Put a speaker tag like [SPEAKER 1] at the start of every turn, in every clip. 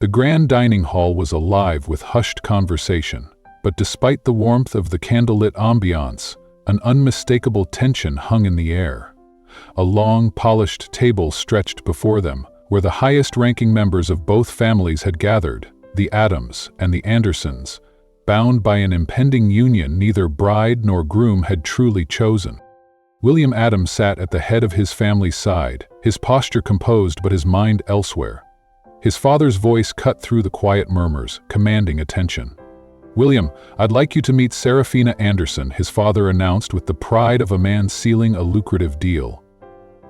[SPEAKER 1] The grand dining hall was alive with hushed conversation, but despite the warmth of the candlelit ambiance, an unmistakable tension hung in the air. A long, polished table stretched before them, where the highest-ranking members of both families had gathered, the Adams and the Andersons, bound by an impending union neither bride nor groom had truly chosen. William Adams sat at the head of his family's side, his posture composed but his mind elsewhere. His father's voice cut through the quiet murmurs, commanding attention. "William, I'd like you to meet Seraphina Anderson," his father announced with the pride of a man sealing a lucrative deal.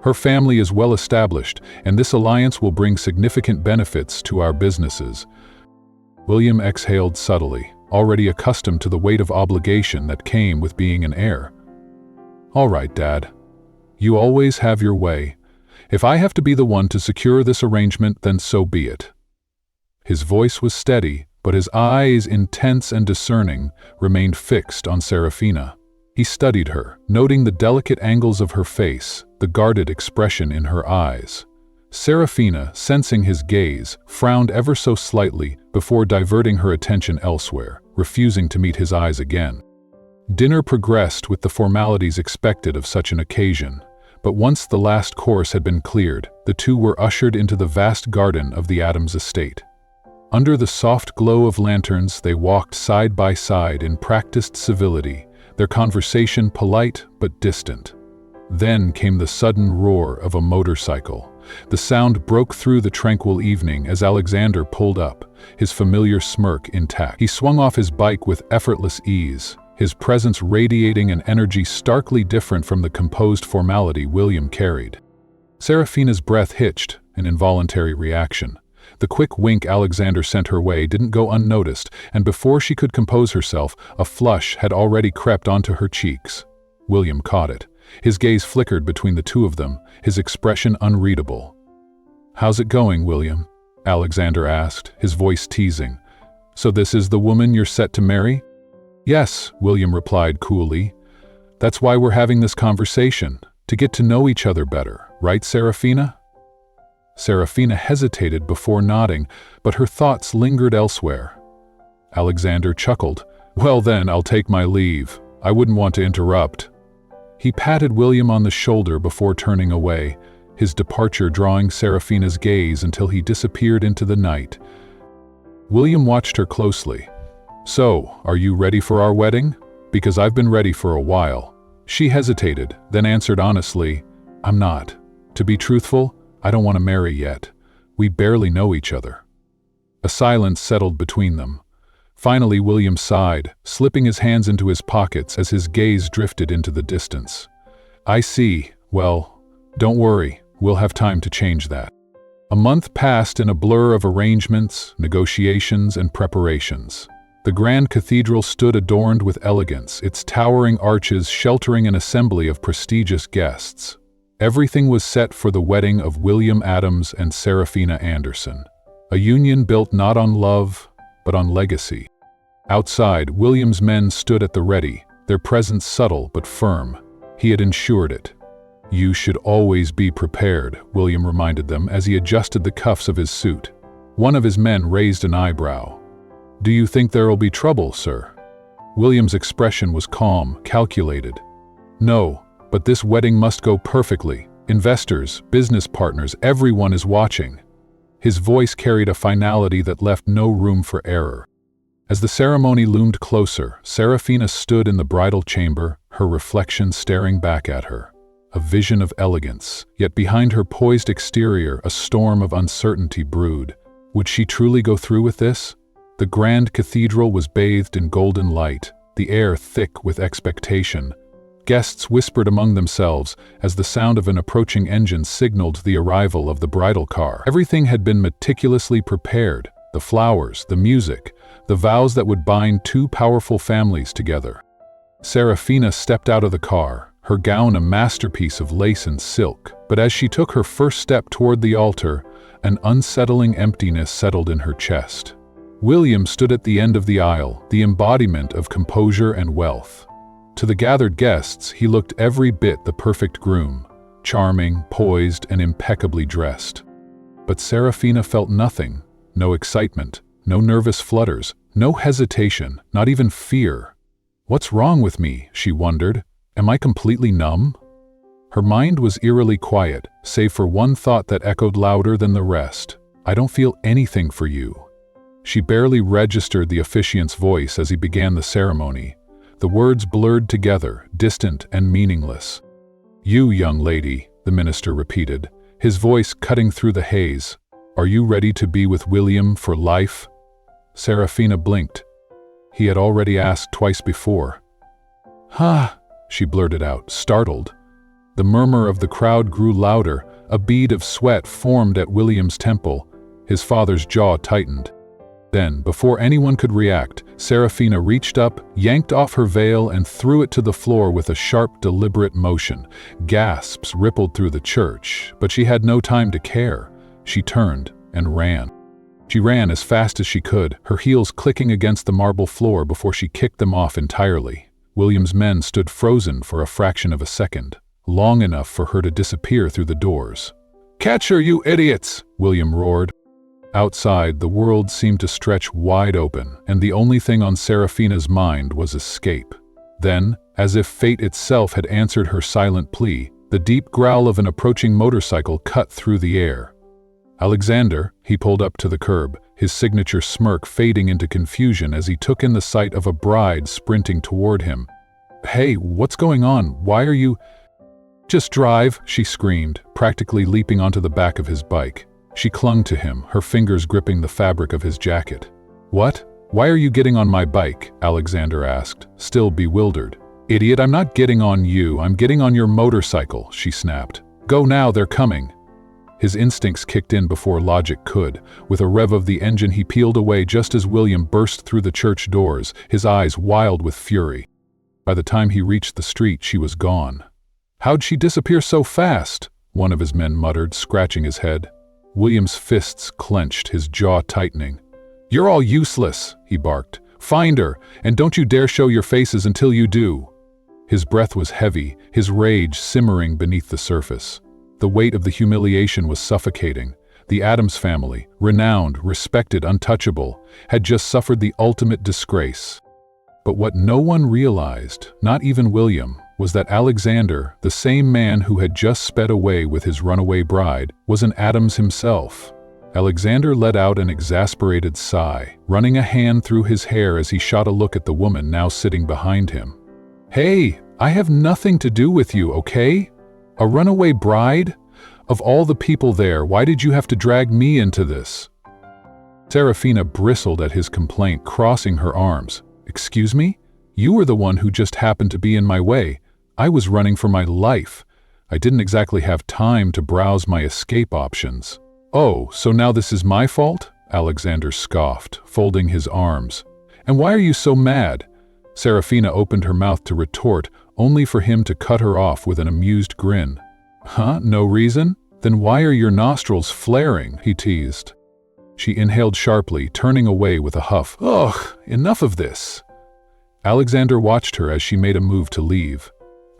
[SPEAKER 1] "Her family is well established, and this alliance will bring significant benefits to our businesses." William exhaled subtly, already accustomed to the weight of obligation that came with being an heir. "All right, Dad. You always have your way. If I have to be the one to secure this arrangement, then so be it." His voice was steady, but his eyes, intense and discerning, remained fixed on Seraphina. He studied her, noting the delicate angles of her face, the guarded expression in her eyes. Seraphina, sensing his gaze, frowned ever so slightly before diverting her attention elsewhere, refusing to meet his eyes again. Dinner progressed with the formalities expected of such an occasion, but once the last course had been cleared, the two were ushered into the vast garden of the Adams estate. Under the soft glow of lanterns, they walked side by side in practiced civility, their conversation polite but distant. Then came the sudden roar of a motorcycle. The sound broke through the tranquil evening as Alexander pulled up, his familiar smirk intact. He swung off his bike with effortless ease, his presence radiating an energy starkly different from the composed formality William carried. Seraphina's breath hitched, an involuntary reaction. The quick wink Alexander sent her way didn't go unnoticed, and before she could compose herself, a flush had already crept onto her cheeks. William caught it. His gaze flickered between the two of them, his expression unreadable. "How's it going, William?" Alexander asked, his voice teasing. "So this is the woman you're set to marry?" "Yes," William replied coolly. "That's why we're having this conversation, to get to know each other better, right, Seraphina?" Seraphina hesitated before nodding, but her thoughts lingered elsewhere. Alexander chuckled. "Well then, I'll take my leave. I wouldn't want to interrupt." He patted William on the shoulder before turning away, his departure drawing Seraphina's gaze until he disappeared into the night. William watched her closely. "So, are you ready for our wedding? Because I've been ready for a while." She hesitated, then answered honestly, "I'm not. To be truthful, I don't want to marry yet. We barely know each other." A silence settled between them. Finally, William sighed, slipping his hands into his pockets as his gaze drifted into the distance. "I see. Well, don't worry. We'll have time to change that." A month passed in a blur of arrangements, negotiations, and preparations. The grand cathedral stood adorned with elegance, its towering arches sheltering an assembly of prestigious guests. Everything was set for the wedding of William Adams and Seraphina Anderson, a union built not on love, but on legacy. Outside, William's men stood at the ready, their presence subtle but firm. He had ensured it. "You should always be prepared," William reminded them as he adjusted the cuffs of his suit. One of his men raised an eyebrow. "Do you think there'll be trouble, sir?" William's expression was calm, calculated. "No, but this wedding must go perfectly. Investors, business partners, everyone is watching." His voice carried a finality that left no room for error. As the ceremony loomed closer, Seraphina stood in the bridal chamber, her reflection staring back at her. A vision of elegance, yet behind her poised exterior a storm of uncertainty brewed. Would she truly go through with this? The grand cathedral was bathed in golden light, the air thick with expectation. Guests whispered among themselves as the sound of an approaching engine signaled the arrival of the bridal car. Everything had been meticulously prepared: the flowers, the music, the vows that would bind two powerful families together. Seraphina stepped out of the car, her gown a masterpiece of lace and silk. But as she took her first step toward the altar, an unsettling emptiness settled in her chest. William stood at the end of the aisle, the embodiment of composure and wealth. To the gathered guests, he looked every bit the perfect groom, charming, poised, and impeccably dressed. But Seraphina felt nothing, no excitement, no nervous flutters, no hesitation, not even fear. What's wrong with me, she wondered. Am I completely numb? Her mind was eerily quiet, save for one thought that echoed louder than the rest. I don't feel anything for you. She barely registered the officiant's voice as he began the ceremony. The words blurred together, distant and meaningless. You, young lady, the minister repeated, his voice cutting through the haze. Are you ready to be with William for life? Seraphina blinked. He had already asked twice before. Huh, she blurted out, startled. The murmur of the crowd grew louder. A bead of sweat formed at William's temple. His father's jaw tightened. Then, before anyone could react, Seraphina reached up, yanked off her veil, and threw it to the floor with a sharp, deliberate motion. Gasps rippled through the church, but she had no time to care. She turned and ran. She ran as fast as she could, her heels clicking against the marble floor before she kicked them off entirely. William's men stood frozen for a fraction of a second, long enough for her to disappear through the doors. "Catch her, you idiots!" William roared. Outside, the world seemed to stretch wide open, and the only thing on Seraphina's mind was escape. Then, as if fate itself had answered her silent plea, the deep growl of an approaching motorcycle cut through the air. Alexander, he pulled up to the curb, his signature smirk fading into confusion as he took in the sight of a bride sprinting toward him. "Hey, what's going on? Why are you—" "Just drive," she screamed, practically leaping onto the back of his bike. She clung to him, her fingers gripping the fabric of his jacket. "What? Why are you getting on my bike?" Alexander asked, still bewildered. "Idiot, I'm not getting on you, I'm getting on your motorcycle," she snapped. "Go now, they're coming." His instincts kicked in before logic could. With a rev of the engine, he peeled away just as William burst through the church doors, his eyes wild with fury. By the time he reached the street, she was gone. "How'd she disappear so fast?" one of his men muttered, scratching his head. William's fists clenched, his jaw tightening. "You're all useless," he barked. "Find her, and don't you dare show your faces until you do." His breath was heavy, his rage simmering beneath the surface. The weight of the humiliation was suffocating. The Addams family, renowned, respected, untouchable, had just suffered the ultimate disgrace. But what no one realized, not even William, was that Alexander, the same man who had just sped away with his runaway bride, was an Addams himself. Alexander let out an exasperated sigh, running a hand through his hair as he shot a look at the woman now sitting behind him. "Hey, I have nothing to do with you, okay? A runaway bride? Of all the people there, why did you have to drag me into this?" Seraphina bristled at his complaint, crossing her arms. "Excuse me? You were the one who just happened to be in my way. I was running for my life. I didn't exactly have time to browse my escape options." "Oh, so now this is my fault?" Alexander scoffed, folding his arms. "And why are you so mad?" Seraphina opened her mouth to retort, only for him to cut her off with an amused grin. "Huh? No reason? Then why are your nostrils flaring?" he teased. She inhaled sharply, turning away with a huff. "Ugh, enough of this." Alexander watched her as she made a move to leave.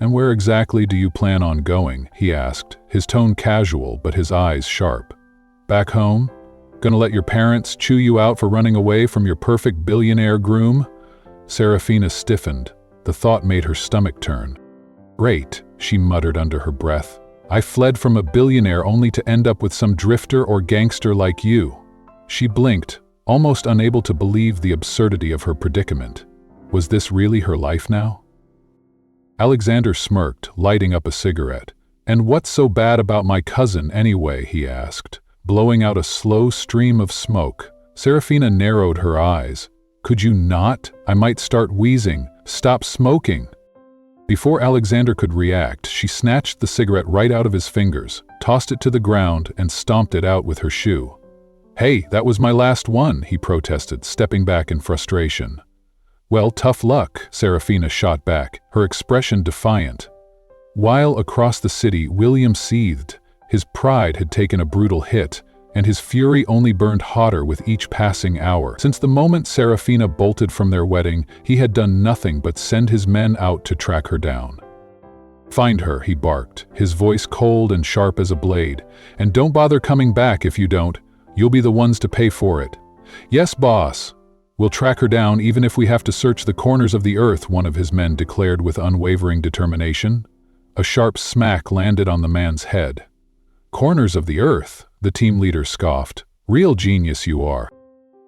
[SPEAKER 1] "And where exactly do you plan on going?" he asked, his tone casual but his eyes sharp. "Back home? Gonna let your parents chew you out for running away from your perfect billionaire groom?" Seraphina stiffened. The thought made her stomach turn. "Great," she muttered under her breath. "I fled from a billionaire only to end up with some drifter or gangster like you." She blinked, almost unable to believe the absurdity of her predicament. Was this really her life now? Alexander smirked, lighting up a cigarette. "And what's so bad about my cousin anyway?" he asked, blowing out a slow stream of smoke. Seraphina narrowed her eyes. "Could you not? I might start wheezing. Stop smoking." Before Alexander could react, she snatched the cigarette right out of his fingers, tossed it to the ground, and stomped it out with her shoe. "Hey, that was my last one," he protested, stepping back in frustration. "Well, tough luck," Seraphina shot back, her expression defiant. While across the city, William seethed. His pride had taken a brutal hit, and his fury only burned hotter with each passing hour. Since the moment Seraphina bolted from their wedding, he had done nothing but send his men out to track her down. "Find her," he barked, his voice cold and sharp as a blade. "And don't bother coming back if you don't. You'll be the ones to pay for it. Yes, boss. We'll track her down even if we have to search the corners of the earth, one of his men declared with unwavering determination. A sharp smack landed on the man's head. Corners of the earth, the team leader scoffed. Real genius you are.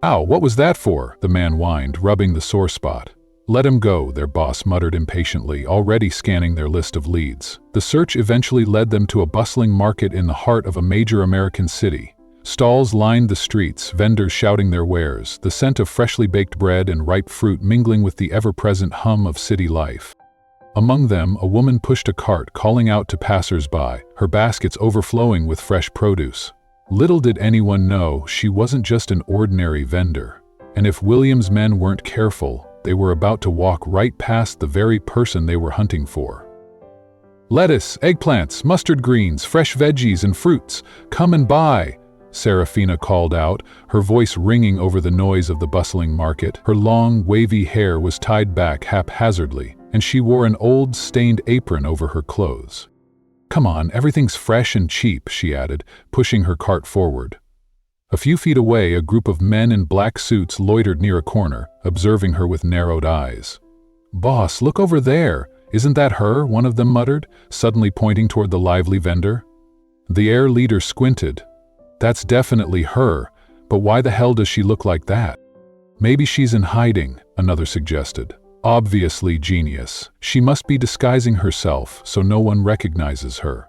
[SPEAKER 1] Ow, what was that for? The man whined, rubbing the sore spot. Let him go, their boss muttered impatiently, already scanning their list of leads. The search eventually led them to a bustling market in the heart of a major American city. Stalls lined the streets, vendors shouting their wares, the scent of freshly baked bread and ripe fruit mingling with the ever-present hum of city life. Among them, a woman pushed a cart, calling out to passers-by, her baskets overflowing with fresh produce. Little did anyone know she wasn't just an ordinary vendor, and if William's men weren't careful, they were about to walk right past the very person they were hunting for. Lettuce, eggplants, mustard greens, fresh veggies and fruits, come and buy, Seraphina called out, her voice ringing over the noise of the bustling market. Her long, wavy hair was tied back haphazardly, and she wore an old, stained apron over her clothes. Come on, everything's fresh and cheap, she added, pushing her cart forward. A few feet away, a group of men in black suits loitered near a corner, observing her with narrowed eyes. Boss, look over there. Isn't that her? One of them muttered, suddenly pointing toward the lively vendor. The air leader squinted. That's definitely her, but why the hell does she look like that? Maybe she's in hiding, another suggested. Obviously genius. She must be disguising herself so no one recognizes her.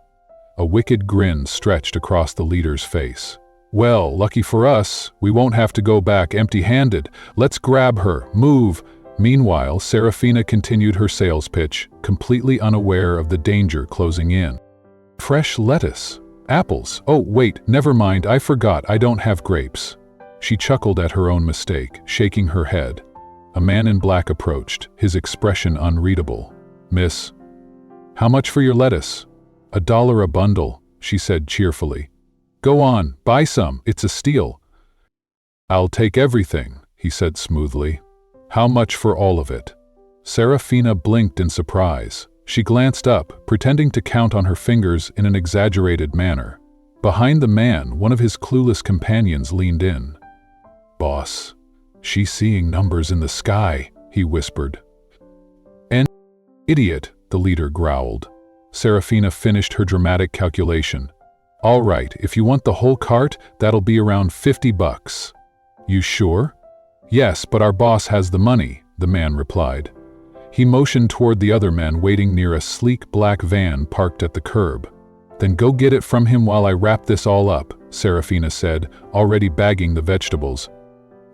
[SPEAKER 1] A wicked grin stretched across the leader's face. Well, lucky for us, we won't have to go back empty-handed. Let's grab her, move. Meanwhile, Seraphina continued her sales pitch, completely unaware of the danger closing in. Fresh lettuce. Apples. Oh, wait, never mind, I forgot, I don't have grapes. She chuckled at her own mistake, shaking her head. A man in black approached, his expression unreadable. Miss, how much for your lettuce? $1 a bundle, she said cheerfully. Go on, buy some, it's a steal. I'll take everything, he said smoothly. How much for all of it? Seraphina blinked in surprise. She glanced up, pretending to count on her fingers in an exaggerated manner. Behind the man, one of his clueless companions leaned in. Boss, she's seeing numbers in the sky, he whispered. An idiot, the leader growled. Seraphina finished her dramatic calculation. All right, if you want the whole cart, that'll be around $50. You sure? Yes, but our boss has the money, the man replied. He motioned toward the other men waiting near a sleek black van parked at the curb. Then go get it from him while I wrap this all up, Seraphina said, already bagging the vegetables.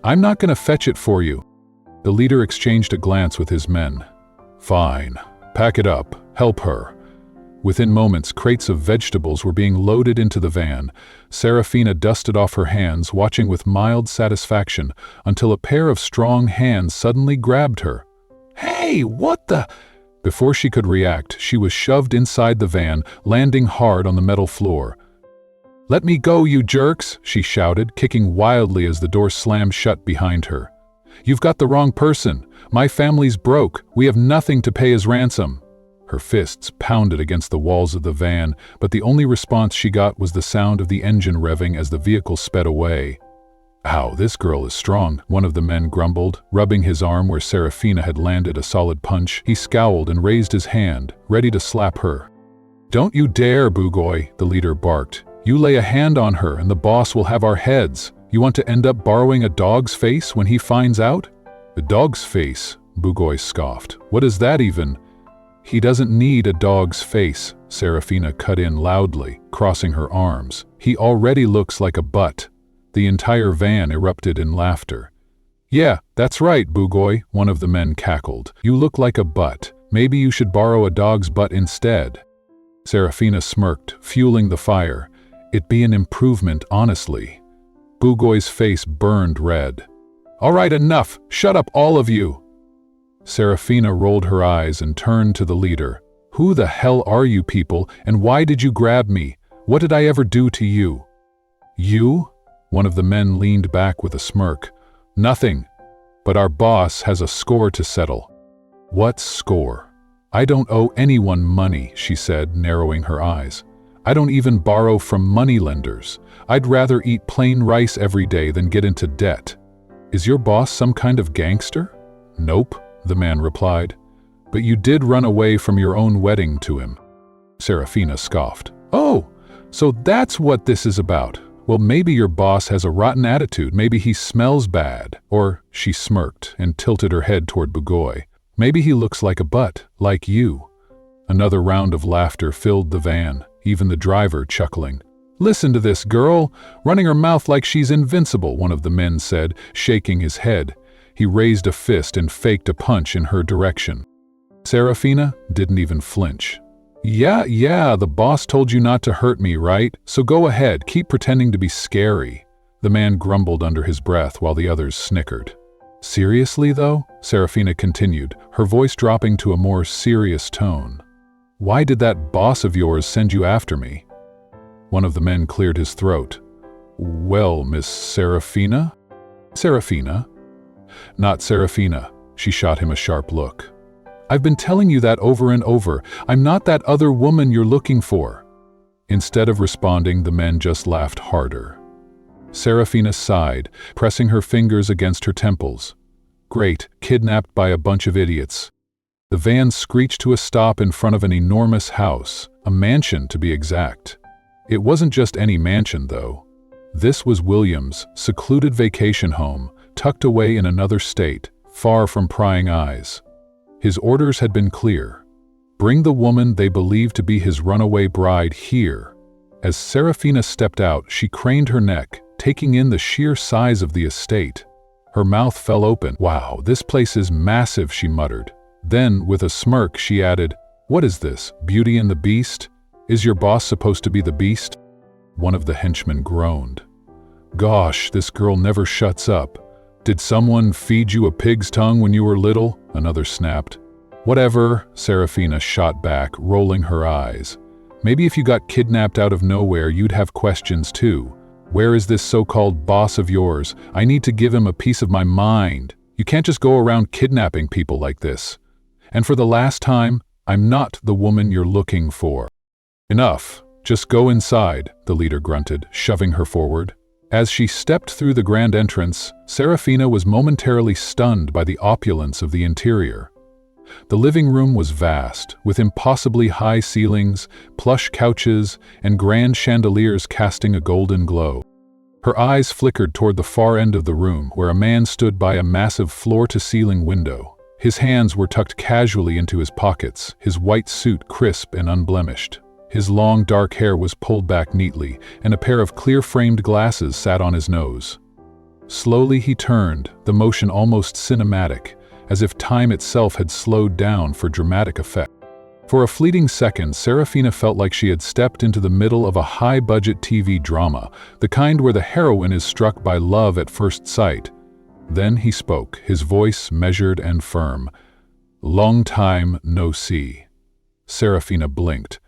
[SPEAKER 1] I'm not gonna fetch it for you. The leader exchanged a glance with his men. Fine, pack it up, help her. Within moments, crates of vegetables were being loaded into the van. Seraphina dusted off her hands, watching with mild satisfaction, until a pair of strong hands suddenly grabbed her. Hey, what the? Before she could react, she was shoved inside the van, landing hard on the metal floor. Let me go, you jerks, she shouted, kicking wildly as the door slammed shut behind her. You've got the wrong person. My family's broke. We have nothing to pay as ransom. Her fists pounded against the walls of the van, but the only response she got was the sound of the engine revving as the vehicle sped away. Ow, this girl is strong, one of the men grumbled, rubbing his arm where Seraphina had landed a solid punch. He scowled and raised his hand, ready to slap her. Don't you dare, Bugoy, the leader barked. You lay a hand on her and the boss will have our heads. You want to end up borrowing a dog's face when he finds out? A dog's face, Bugoy scoffed. What is that even? He doesn't need a dog's face, Seraphina cut in loudly, crossing her arms. He already looks like a butt. The entire van erupted in laughter. Yeah, that's right, Bugoy, one of the men cackled. You look like a butt. Maybe you should borrow a dog's butt instead. Seraphina smirked, fueling the fire. It'd be an improvement, honestly. Bugoy's face burned red. All right, enough! Shut up, all of you! Seraphina rolled her eyes and turned to the leader. Who the hell are you people, and why did you grab me? What did I ever do to you? You? One of the men leaned back with a smirk. Nothing. But our boss has a score to settle. What score? I don't owe anyone money, she said, narrowing her eyes. I don't even borrow from moneylenders. I'd rather eat plain rice every day than get into debt. Is your boss some kind of gangster? Nope, the man replied. But you did run away from your own wedding to him. Seraphina scoffed. Oh, so that's what this is about. Well, maybe your boss has a rotten attitude. Maybe he smells bad. Or, she smirked and tilted her head toward Bugoy. Maybe he looks like a butt, like you. Another round of laughter filled the van, even the driver chuckling. Listen to this girl, running her mouth like she's invincible, one of the men said, shaking his head. He raised a fist and faked a punch in her direction. Seraphina didn't even flinch. Yeah, the boss told you not to hurt me, right? So go ahead, keep pretending to be scary. The man grumbled under his breath while the others snickered. Seriously, though? Seraphina continued, her voice dropping to a more serious tone. Why did that boss of yours send you after me? One of the men cleared his throat. Well, Miss Seraphina? Seraphina? Not Seraphina. She shot him a sharp look. I've been telling you that over and over. I'm not that other woman you're looking for. Instead of responding, the men just laughed harder. Seraphina sighed, pressing her fingers against her temples. Great, kidnapped by a bunch of idiots. The van screeched to a stop in front of an enormous house, a mansion to be exact. It wasn't just any mansion, though. This was William's secluded vacation home, tucked away in another state, far from prying eyes. His orders had been clear. Bring the woman they believed to be his runaway bride here. As Seraphina stepped out, she craned her neck, taking in the sheer size of the estate. Her mouth fell open. Wow, this place is massive, she muttered. Then, with a smirk, she added, What is this, Beauty and the Beast? Is your boss supposed to be the beast? One of the henchmen groaned. Gosh, this girl never shuts up. Did someone feed you a pig's tongue when you were little? Another snapped. Whatever, Seraphina shot back, rolling her eyes. Maybe if you got kidnapped out of nowhere, you'd have questions too. Where is this so-called boss of yours? I need to give him a piece of my mind. You can't just go around kidnapping people like this. And for the last time, I'm not the woman you're looking for. Enough. Just go inside, the leader grunted, shoving her forward. As she stepped through the grand entrance, Seraphina was momentarily stunned by the opulence of the interior. The living room was vast, with impossibly high ceilings, plush couches, and grand chandeliers casting a golden glow. Her eyes flickered toward the far end of the room, where a man stood by a massive floor-to-ceiling window. His hands were tucked casually into his pockets, his white suit crisp and unblemished. His long, dark hair was pulled back neatly, and a pair of clear-framed glasses sat on his nose. Slowly he turned, the motion almost cinematic, as if time itself had slowed down for dramatic effect. For a fleeting second, Seraphina felt like she had stepped into the middle of a high-budget TV drama, the kind where the heroine is struck by love at first sight. Then he spoke, his voice measured and firm. Long time no see. Seraphina blinked.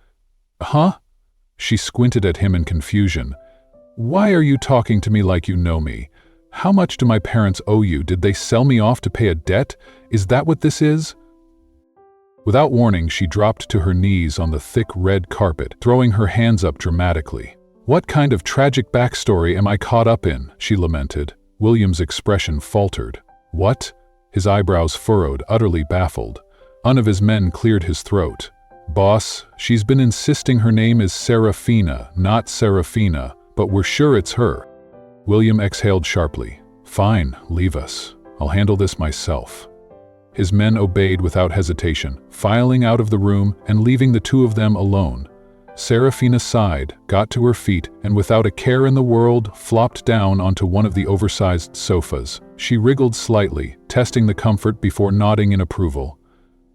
[SPEAKER 1] Huh? She squinted at him in confusion. Why are you talking to me like you know me? How much do my parents owe you? Did they sell me off to pay a debt? Is that what this is? Without warning, she dropped to her knees on the thick red carpet, throwing her hands up dramatically. What kind of tragic backstory am I caught up in? She lamented. William's expression faltered. What? His eyebrows furrowed, utterly baffled. One of his men cleared his throat. Boss, she's been insisting her name is Seraphina, not Seraphina, but we're sure it's her. William exhaled sharply. Fine, leave us. I'll handle this myself. His men obeyed without hesitation, filing out of the room and leaving the two of them alone. Seraphina sighed, got to her feet, and without a care in the world, flopped down onto one of the oversized sofas. She wriggled slightly, testing the comfort before nodding in approval.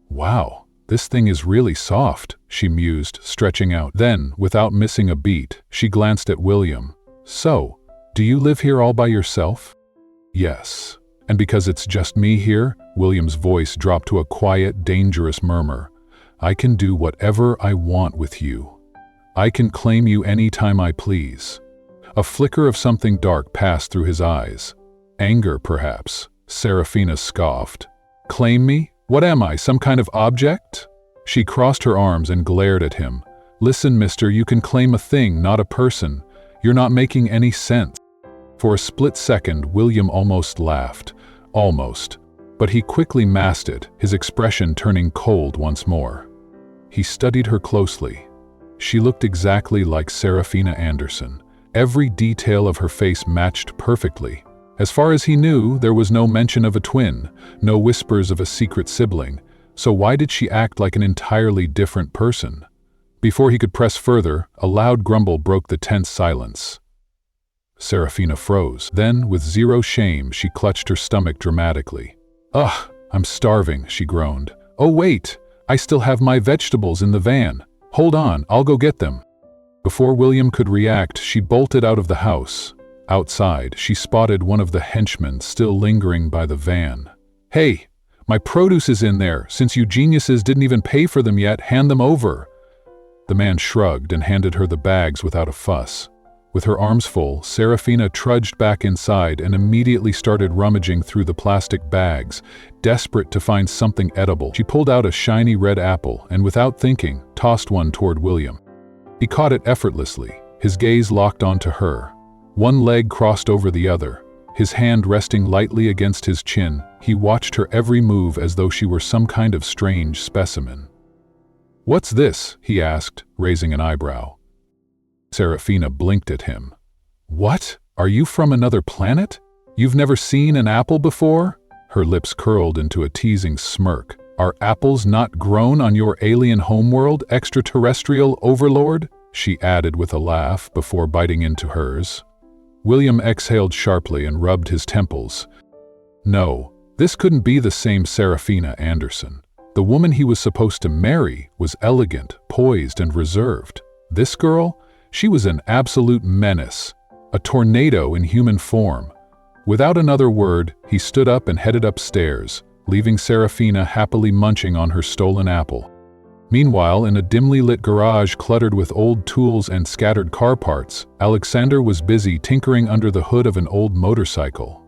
[SPEAKER 1] Wow. This thing is really soft, she mused, stretching out. Then, without missing a beat, she glanced at William. So, do you live here all by yourself? Yes. And because it's just me here, William's voice dropped to a quiet, dangerous murmur. I can do whatever I want with you. I can claim you any time I please. A flicker of something dark passed through his eyes. Anger, perhaps. Seraphina scoffed. Claim me? What am I, some kind of object? She crossed her arms and glared at him. "Listen, mister, you can claim a thing, not a person. You're not making any sense." For a split second, William almost laughed. Almost. But he quickly masked it, his expression turning cold once more. He studied her closely. She looked exactly like Seraphina Anderson. Every detail of her face matched perfectly. As far as he knew, there was no mention of a twin, no whispers of a secret sibling. So why did she act like an entirely different person? Before he could press further, a loud grumble broke the tense silence. Seraphina froze. Then, with zero shame, she clutched her stomach dramatically. "Ugh, I'm starving," she groaned. "Oh wait, I still have my vegetables in the van. Hold on, I'll go get them." Before William could react, she bolted out of the house. Outside, she spotted one of the henchmen still lingering by the van. "Hey, my produce is in there. Since you geniuses didn't even pay for them yet, hand them over." The man shrugged and handed her the bags without a fuss. With her arms full, Seraphina trudged back inside and immediately started rummaging through the plastic bags, desperate to find something edible. She pulled out a shiny red apple and, without thinking, tossed one toward William. He caught it effortlessly, his gaze locked onto her. One leg crossed over the other, his hand resting lightly against his chin. He watched her every move as though she were some kind of strange specimen. "What's this?" he asked, raising an eyebrow. Seraphina blinked at him. "What? Are you from another planet? You've never seen an apple before?" Her lips curled into a teasing smirk. "Are apples not grown on your alien homeworld, extraterrestrial overlord?" she added with a laugh before biting into hers. William exhaled sharply and rubbed his temples. No, this couldn't be the same Seraphina Anderson. The woman he was supposed to marry was elegant, poised, and reserved. This girl? She was an absolute menace, a tornado in human form. Without another word, he stood up and headed upstairs, leaving Seraphina happily munching on her stolen apple. Meanwhile, in a dimly lit garage cluttered with old tools and scattered car parts, Alexander was busy tinkering under the hood of an old motorcycle.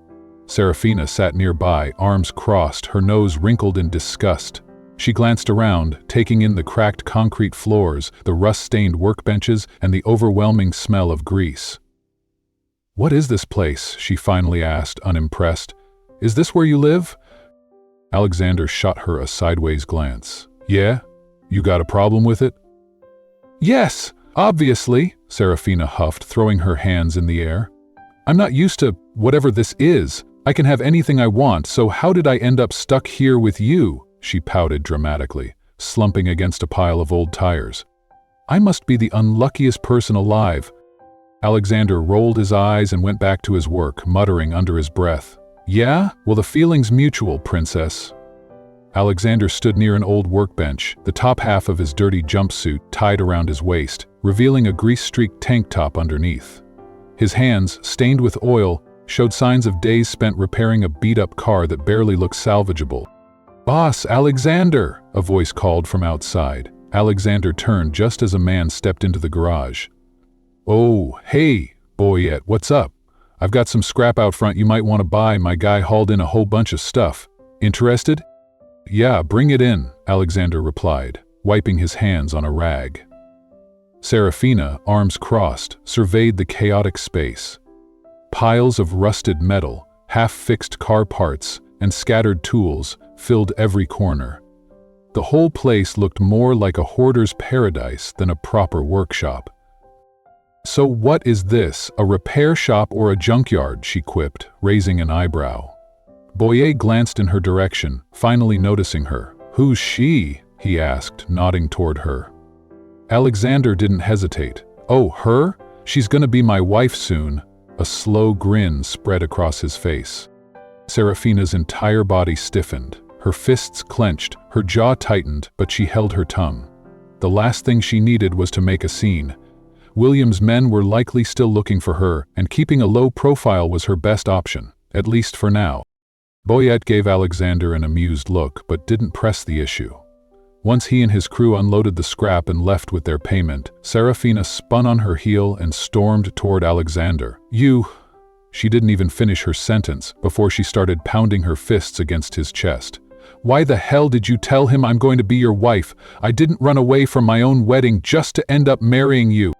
[SPEAKER 1] Seraphina sat nearby, arms crossed, her nose wrinkled in disgust. She glanced around, taking in the cracked concrete floors, the rust-stained workbenches, and the overwhelming smell of grease. "What is this place?" she finally asked, unimpressed. "Is this where you live?" Alexander shot her a sideways glance. "Yeah? You got a problem with it?" "Yes, obviously," Seraphina huffed, throwing her hands in the air. "I'm not used to whatever this is. I can have anything I want, so how did I end up stuck here with you?" She pouted dramatically, slumping against a pile of old tires. "I must be the unluckiest person alive." Alexander rolled his eyes and went back to his work, muttering under his breath. "Yeah? Well, the feeling's mutual, princess." Alexander stood near an old workbench, the top half of his dirty jumpsuit tied around his waist, revealing a grease-streaked tank top underneath. His hands, stained with oil, showed signs of days spent repairing a beat-up car that barely looked salvageable. "Boss, Alexander!" a voice called from outside. Alexander turned just as a man stepped into the garage. "Oh, hey, Boyette, what's up? I've got some scrap out front you might want to buy. My guy hauled in a whole bunch of stuff. Interested?" "Yeah, bring it in," Alexander replied, wiping his hands on a rag. Seraphina, arms crossed, surveyed the chaotic space. Piles of rusted metal, half-fixed car parts, and scattered tools filled every corner. The whole place looked more like a hoarder's paradise than a proper workshop. "So what is this, a repair shop or a junkyard?" she quipped, raising an eyebrow. Boyer glanced in her direction, finally noticing her. "Who's she?" he asked, nodding toward her. Alexander didn't hesitate. "Oh, her? She's gonna be my wife soon." A slow grin spread across his face. Seraphina's entire body stiffened. Her fists clenched, her jaw tightened, but she held her tongue. The last thing she needed was to make a scene. William's men were likely still looking for her, and keeping a low profile was her best option, at least for now. Boyette gave Alexander an amused look, but didn't press the issue. Once he and his crew unloaded the scrap and left with their payment, Seraphina spun on her heel and stormed toward Alexander. "You..." She didn't even finish her sentence before she started pounding her fists against his chest. Why the hell did you tell him I'm going to be your wife? I didn't run away from my own wedding just to end up marrying you."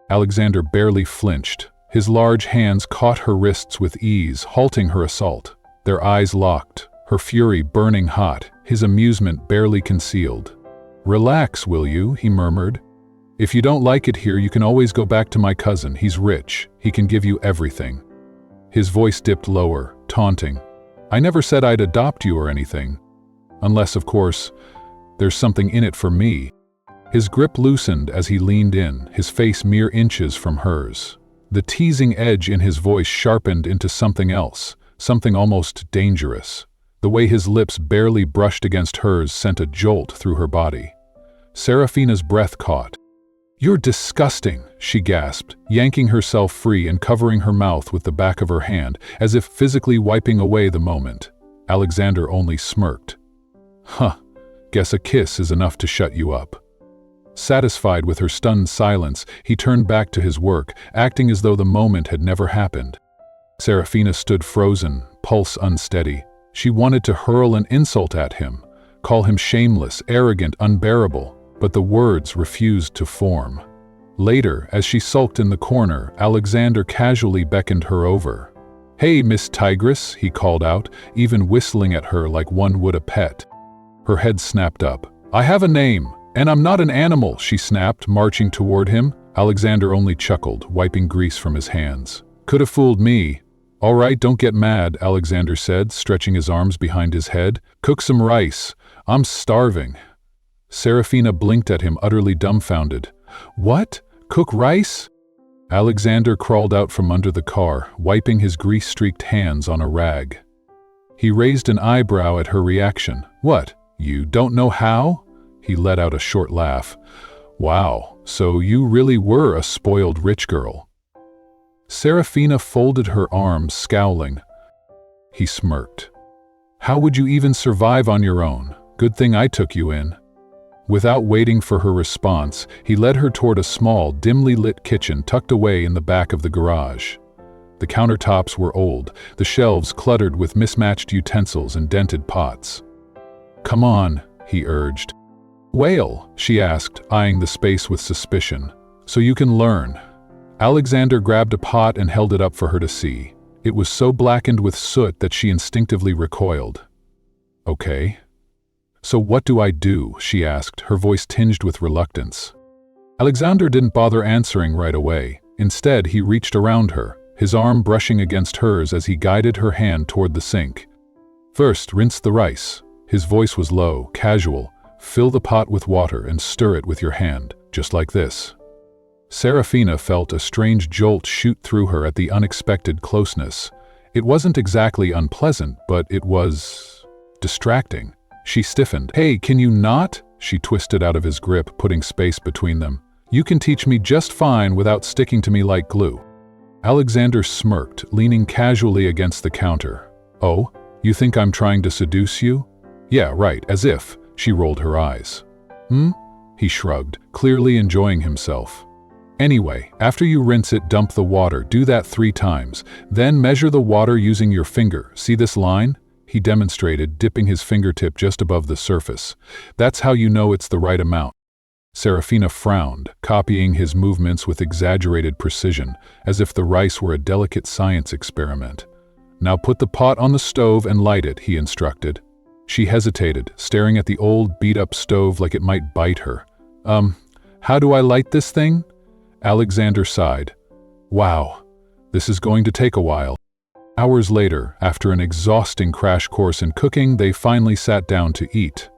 [SPEAKER 1] Alexander barely flinched. His large hands caught her wrists with ease, halting her assault. Their eyes locked, her fury burning hot, his amusement barely concealed. "Relax, will you?" he murmured. "If you don't like it here, you can always go back to my cousin. He's rich. He can give you everything." His voice dipped lower, taunting. "I never said I'd adopt you or anything. Unless, of course, there's something in it for me." His grip loosened as he leaned in, his face mere inches from hers. The teasing edge in his voice sharpened into something else, something almost dangerous. The way his lips barely brushed against hers sent a jolt through her body. Seraphina's breath caught. "You're disgusting," she gasped, yanking herself free and covering her mouth with the back of her hand, as if physically wiping away the moment. Alexander only smirked. "Huh, guess a kiss is enough to shut you up." Satisfied with her stunned silence, he turned back to his work, acting as though the moment had never happened. Seraphina stood frozen, pulse unsteady. She wanted to hurl an insult at him, call him shameless, arrogant, unbearable, but the words refused to form. Later, as she sulked in the corner, Alexander casually beckoned her over. "Hey, Miss Tigress," he called out, even whistling at her like one would a pet. Her head snapped up. "I have a name. And I'm not an animal," she snapped, marching toward him. Alexander only chuckled, wiping grease from his hands. "Could have fooled me." "All right, don't get mad," Alexander said, stretching his arms behind his head. "Cook some rice. I'm starving." Seraphina blinked at him, utterly dumbfounded. "What? Cook rice?" Alexander crawled out from under the car, wiping his grease-streaked hands on a rag. He raised an eyebrow at her reaction. "What, you don't know how?" He let out a short laugh. "Wow, so you really were a spoiled rich girl." Seraphina folded her arms, scowling. He smirked. "How would you even survive on your own? Good thing I took you in." Without waiting for her response, he led her toward a small, dimly lit kitchen tucked away in the back of the garage. The countertops were old, the shelves cluttered with mismatched utensils and dented pots. "Come on," he urged. "Whale?" she asked, eyeing the space with suspicion. "So you can learn." Alexander grabbed a pot and held it up for her to see. It was so blackened with soot that she instinctively recoiled. "Okay. So what do I do?" she asked, her voice tinged with reluctance. Alexander didn't bother answering right away. Instead, he reached around her, his arm brushing against hers as he guided her hand toward the sink. "First, rinse the rice." His voice was low, casual. "Fill the pot with water and stir it with your hand, just like this." Seraphina felt a strange jolt shoot through her at the unexpected closeness. It wasn't exactly unpleasant, but it was distracting. She stiffened. "Hey, can you not?" She twisted out of his grip, putting space between them. "You can teach me just fine without sticking to me like glue." Alexander smirked, leaning casually against the counter. "Oh, you think I'm trying to seduce you?" "Yeah, right, as if." She rolled her eyes. He shrugged, clearly enjoying himself. "Anyway, after you rinse it, dump the water. Do that 3 times. Then measure the water using your finger. See this line?" He demonstrated, dipping his fingertip just above the surface. "That's how you know it's the right amount." Seraphina frowned, copying his movements with exaggerated precision, as if the rice were a delicate science experiment. "Now put the pot on the stove and light it," he instructed. She hesitated, staring at the old, beat-up stove like it might bite her. How do I light this thing?" Alexander sighed. "Wow, this is going to take a while." Hours later, after an exhausting crash course in cooking, they finally sat down to eat.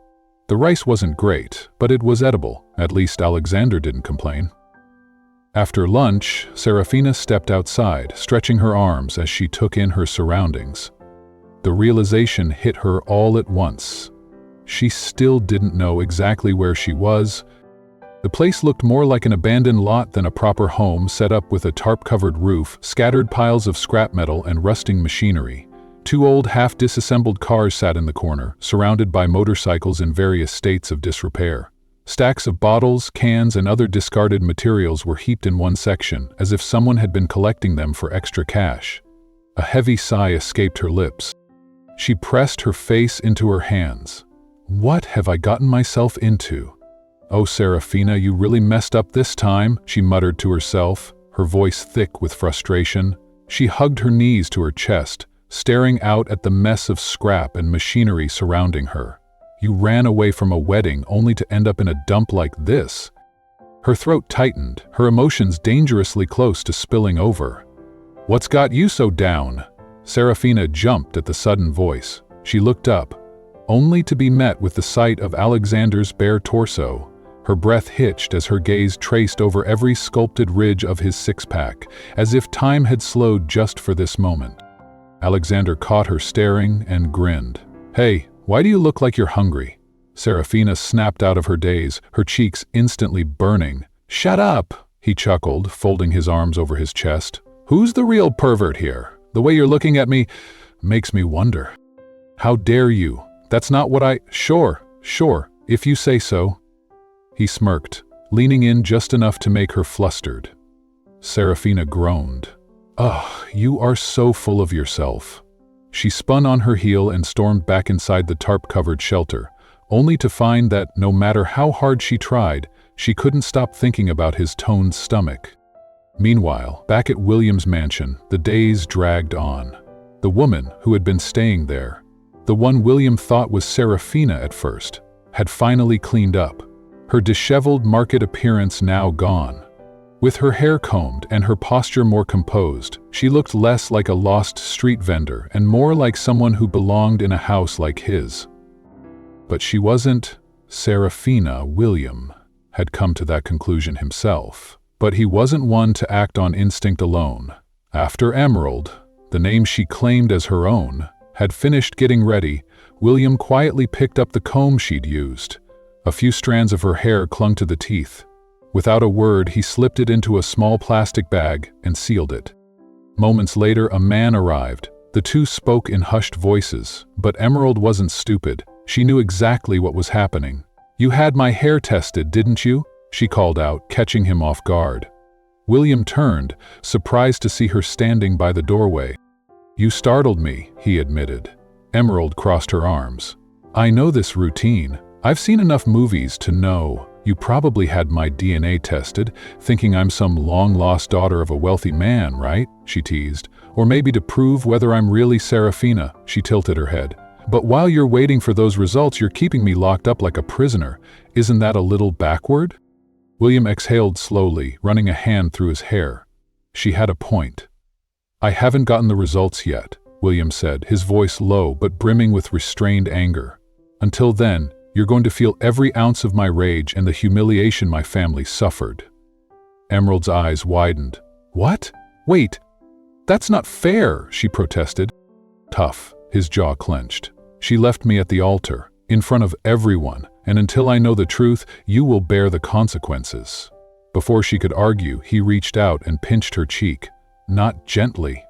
[SPEAKER 1] The rice wasn't great, but it was edible. At least Alexander didn't complain. After lunch, Seraphina stepped outside, stretching her arms as she took in her surroundings. The realization hit her all at once. She still didn't know exactly where she was. The place looked more like an abandoned lot than a proper home, set up with a tarp-covered roof, scattered piles of scrap metal and rusting machinery. 2 old half-disassembled cars sat in the corner, surrounded by motorcycles in various states of disrepair. Stacks of bottles, cans, and other discarded materials were heaped in one section, as if someone had been collecting them for extra cash. A heavy sigh escaped her lips. She pressed her face into her hands. What have I gotten myself into? Oh, Seraphina, you really messed up this time, she muttered to herself, her voice thick with frustration. She hugged her knees to her chest, staring out at the mess of scrap and machinery surrounding her. You ran away from a wedding only to end up in a dump like this. Her throat tightened, her emotions dangerously close to spilling over. What's got you so down? Seraphina jumped at the sudden voice. She looked up, only to be met with the sight of Alexander's bare torso. Her breath hitched as her gaze traced over every sculpted ridge of his six-pack, as if time had slowed just for this moment. Alexander caught her staring and grinned. Hey, why do you look like you're hungry? Seraphina snapped out of her daze, her cheeks instantly burning. Shut up, he chuckled, folding his arms over his chest. Who's the real pervert here? The way you're looking at me makes me wonder. How dare you? That's not what I— Sure, if you say so. He smirked, leaning in just enough to make her flustered. Seraphina groaned. Ugh, you are so full of yourself. She spun on her heel and stormed back inside the tarp-covered shelter, only to find that no matter how hard she tried, she couldn't stop thinking about his toned stomach. Meanwhile, back at William's mansion, the days dragged on. The woman who had been staying there, the one William thought was Seraphina at first, had finally cleaned up, her disheveled market appearance now gone. With her hair combed and her posture more composed, she looked less like a lost street vendor and more like someone who belonged in a house like his. But she wasn't Seraphina. William had come to that conclusion himself. But he wasn't one to act on instinct alone. After Emerald, the name she claimed as her own, had finished getting ready, William quietly picked up the comb she'd used. A few strands of her hair clung to the teeth. Without a word, he slipped it into a small plastic bag and sealed it. Moments later, a man arrived. The two spoke in hushed voices, but Emerald wasn't stupid. She knew exactly what was happening. You had my hair tested, didn't you? She called out, catching him off guard. William turned, surprised to see her standing by the doorway. You startled me, he admitted. Emerald crossed her arms. I know this routine. I've seen enough movies to know. You probably had my DNA tested, thinking I'm some long-lost daughter of a wealthy man, right? She teased. Or maybe to prove whether I'm really Seraphina. She tilted her head. But while you're waiting for those results, you're keeping me locked up like a prisoner. Isn't that a little backward? William exhaled slowly, running a hand through his hair. She had a point. I haven't gotten the results yet, William said, his voice low but brimming with restrained anger. Until then, you're going to feel every ounce of my rage and the humiliation my family suffered. Emerald's eyes widened. What? Wait, that's not fair, she protested. Tough, his jaw clenched. She left me at the altar, in front of everyone, and until I know the truth, you will bear the consequences. Before she could argue, he reached out and pinched her cheek. Not gently.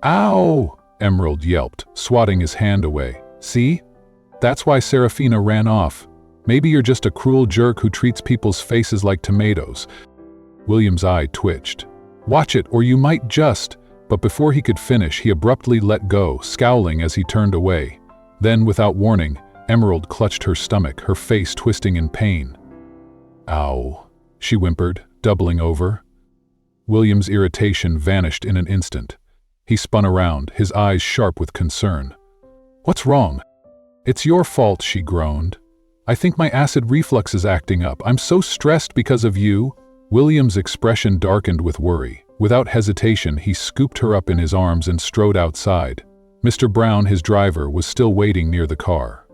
[SPEAKER 1] Ow! Emerald yelped, swatting his hand away. See? That's why Seraphina ran off. Maybe you're just a cruel jerk who treats people's faces like tomatoes. William's eye twitched. Watch it, or you might just— But before he could finish, he abruptly let go, scowling as he turned away. Then, without warning, Emerald clutched her stomach, her face twisting in pain. Ow, she whimpered, doubling over. William's irritation vanished in an instant. He spun around, his eyes sharp with concern. What's wrong? It's your fault, she groaned. I think my acid reflux is acting up. I'm so stressed because of you. William's expression darkened with worry. Without hesitation, he scooped her up in his arms and strode outside. Mr. Brown, his driver, was still waiting near the car.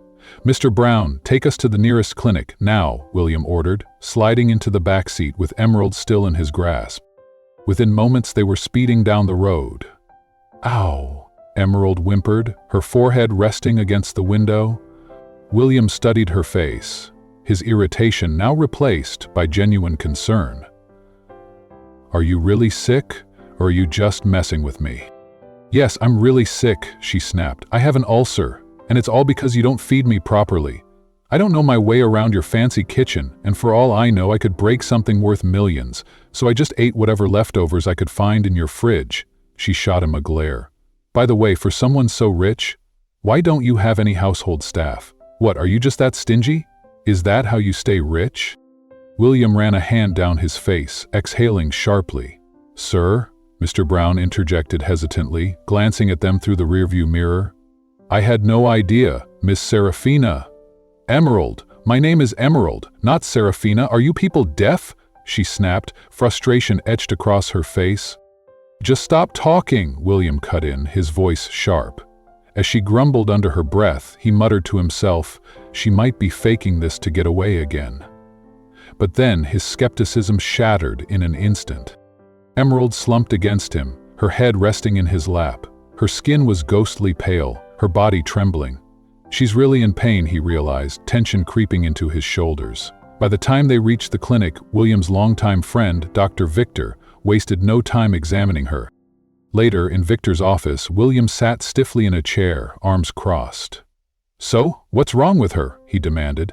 [SPEAKER 1] Mr. Brown, take us to the nearest clinic, now, William ordered, sliding into the back seat with Emerald still in his grasp. Within moments, they were speeding down the road. Ow, Emerald whimpered, her forehead resting against the window. William studied her face, his irritation now replaced by genuine concern. Are you really sick, or are you just messing with me? Yes, I'm really sick, she snapped. I have an ulcer, and it's all because you don't feed me properly. I don't know my way around your fancy kitchen, and for all I know, I could break something worth millions, so I just ate whatever leftovers I could find in your fridge. She shot him a glare. By the way, for someone so rich, Why don't you have any household staff? What, are you just that stingy? Is that how you stay rich? William ran a hand down his face, exhaling sharply. Sir? Mr. Brown interjected hesitantly, glancing at them through the rearview mirror. I had no idea, Miss Seraphina. Emerald. My name is Emerald, not Seraphina. Are you people deaf? She snapped, frustration etched across her face. Just stop talking, William cut in, his voice sharp. As she grumbled under her breath, he muttered to himself, she might be faking this to get away again. But then his skepticism shattered in an instant. Emerald slumped against him, her head resting in his lap. Her skin was ghostly pale, her body trembling. She's really in pain, he realized, tension creeping into his shoulders. By the time they reached the clinic, William's longtime friend, Dr. Victor, wasted no time examining her. Later, in Victor's office, William sat stiffly in a chair, arms crossed. So, what's wrong with her? He demanded.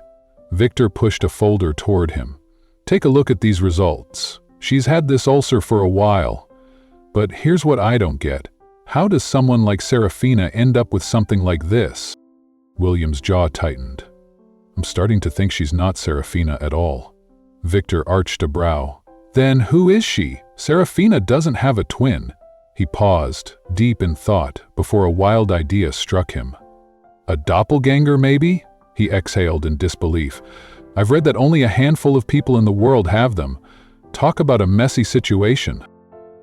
[SPEAKER 1] Victor pushed a folder toward him. Take a look at these results. She's had this ulcer for a while. But here's what I don't get. How does someone like Seraphina end up with something like this? William's jaw tightened. I'm starting to think she's not Seraphina at all. Victor arched a brow. Then who is she? Seraphina doesn't have a twin. He paused, deep in thought, before a wild idea struck him. A doppelgänger, maybe? He exhaled in disbelief. I've read that only a handful of people in the world have them. Talk about a messy situation.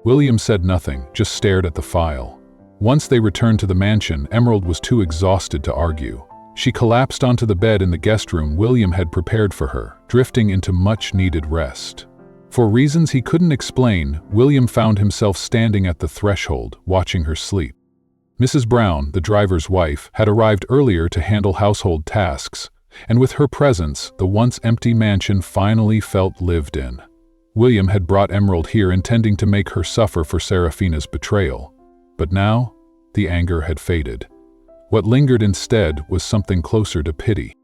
[SPEAKER 1] William said nothing, just stared at the file. Once they returned to the mansion, Emerald was too exhausted to argue. She collapsed onto the bed in the guest room William had prepared for her, drifting into much-needed rest. For reasons he couldn't explain, William found himself standing at the threshold, watching her sleep. Mrs. Brown, the driver's wife, had arrived earlier to handle household tasks, and with her presence, the once empty mansion finally felt lived in. William had brought Emerald here intending to make her suffer for Seraphina's betrayal. But now, the anger had faded. What lingered instead was something closer to pity.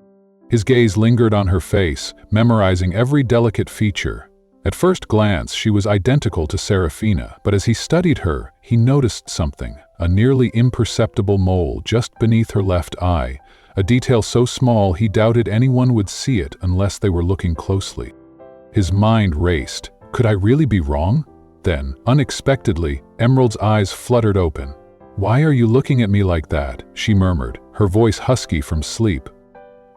[SPEAKER 1] His gaze lingered on her face, memorizing every delicate feature. At first glance, she was identical to Seraphina, but as he studied her, he noticed something, a nearly imperceptible mole just beneath her left eye, a detail so small he doubted anyone would see it unless they were looking closely. His mind raced. Could I really be wrong? Then, unexpectedly, Emerald's eyes fluttered open. Why are you looking at me like that? She murmured, her voice husky from sleep.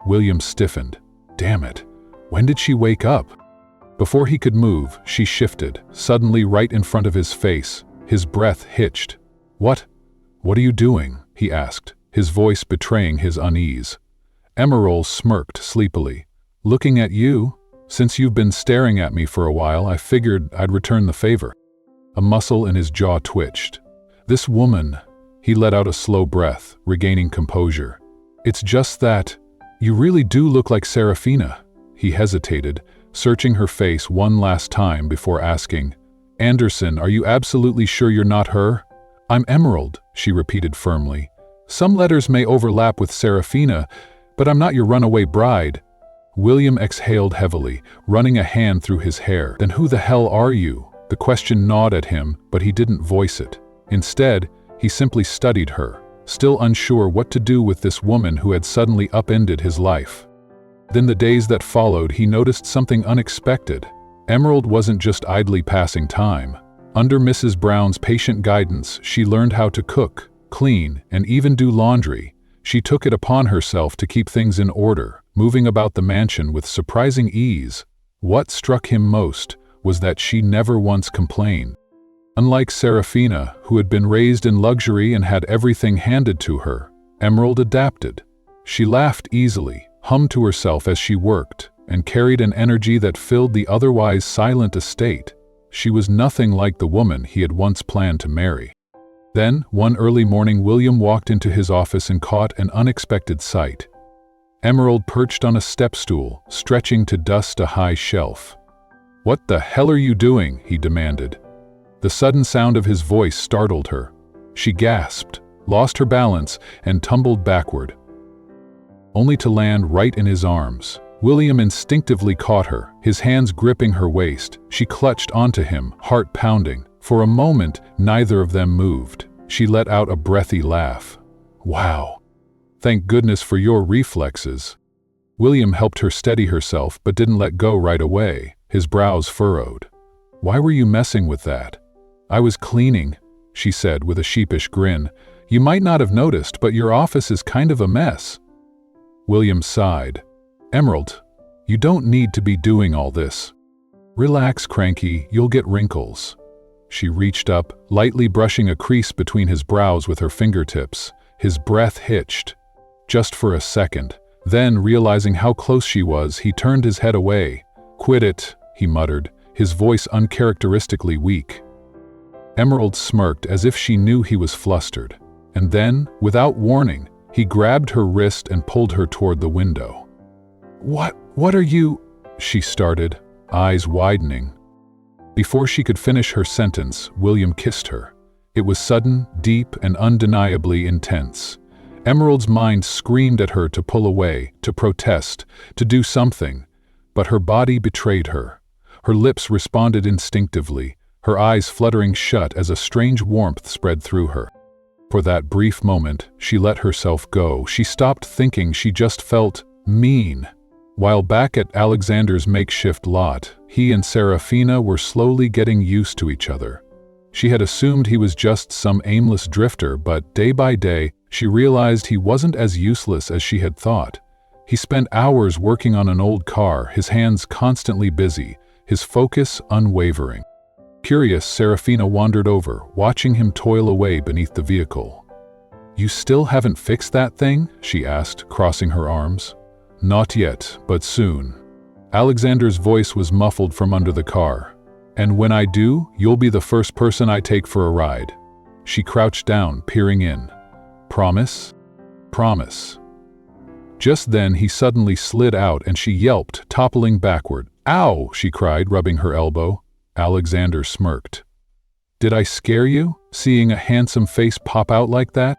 [SPEAKER 1] William stiffened. Damn it. When did she wake up? Before he could move, she shifted, suddenly right in front of his face. His breath hitched. What are you doing? He asked, his voice betraying his unease. Emerald smirked sleepily. Looking at you? Since you've been staring at me for a while, I figured I'd return the favor. A muscle in his jaw twitched. This woman, he let out a slow breath, regaining composure. It's just that, you really do look like Seraphina. He hesitated, searching her face one last time before asking, Anderson, are you absolutely sure you're not her? I'm Emerald, she repeated firmly. Some letters may overlap with Seraphina, but I'm not your runaway bride. William exhaled heavily, running a hand through his hair. Then who the hell are you? The question gnawed at him, but he didn't voice it. Instead, he simply studied her, still unsure what to do with this woman who had suddenly upended his life. Then the days that followed, he noticed something unexpected. Emerald wasn't just idly passing time. Under Mrs. Brown's patient guidance, she learned how to cook, clean, and even do laundry. She took it upon herself to keep things in order, moving about the mansion with surprising ease. What struck him most was that she never once complained. Unlike Seraphina, who had been raised in luxury and had everything handed to her, Emerald adapted. She laughed easily, hummed to herself as she worked, and carried an energy that filled the otherwise silent estate. She was nothing like the woman he had once planned to marry. Then, one early morning, William walked into his office and caught an unexpected sight. Emerald perched on a step stool, stretching to dust a high shelf. "What the hell are you doing?" he demanded. The sudden sound of his voice startled her. She gasped, lost her balance, and tumbled backward, only to land right in his arms. William instinctively caught her, his hands gripping her waist. She clutched onto him, heart pounding. For a moment, neither of them moved. She let out a breathy laugh. "Wow. Thank goodness for your reflexes." William helped her steady herself but didn't let go right away, his brows furrowed. "Why were you messing with that?" "I was cleaning," she said with a sheepish grin. "You might not have noticed, but your office is kind of a mess." William sighed. "Emerald, you don't need to be doing all this." "Relax, Cranky, you'll get wrinkles." She reached up, lightly brushing a crease between his brows with her fingertips. His breath hitched. Just for a second. Then, realizing how close she was, he turned his head away. "Quit it," he muttered, his voice uncharacteristically weak. Emerald smirked as if she knew he was flustered. And then, without warning, he grabbed her wrist and pulled her toward the window. What are you?" she started, eyes widening. Before she could finish her sentence, William kissed her. It was sudden, deep, and undeniably intense. Emerald's mind screamed at her to pull away, to protest, to do something, but her body betrayed her. Her lips responded instinctively, her eyes fluttering shut as a strange warmth spread through her. For that brief moment, she let herself go. She stopped thinking, she just felt mean. While back at Alexander's makeshift lot, he and Seraphina were slowly getting used to each other. She had assumed he was just some aimless drifter, but day by day, she realized he wasn't as useless as she had thought. He spent hours working on an old car, his hands constantly busy, his focus unwavering. Curious, Seraphina wandered over, watching him toil away beneath the vehicle. "You still haven't fixed that thing?" she asked, crossing her arms. "Not yet, but soon." Alexander's voice was muffled from under the car. "And when I do, you'll be the first person I take for a ride." She crouched down, peering in. "Promise?" "Promise." Just then he suddenly slid out and she yelped, toppling backward. "Ow!" she cried, rubbing her elbow. Alexander smirked. "Did I scare you, seeing a handsome face pop out like that?"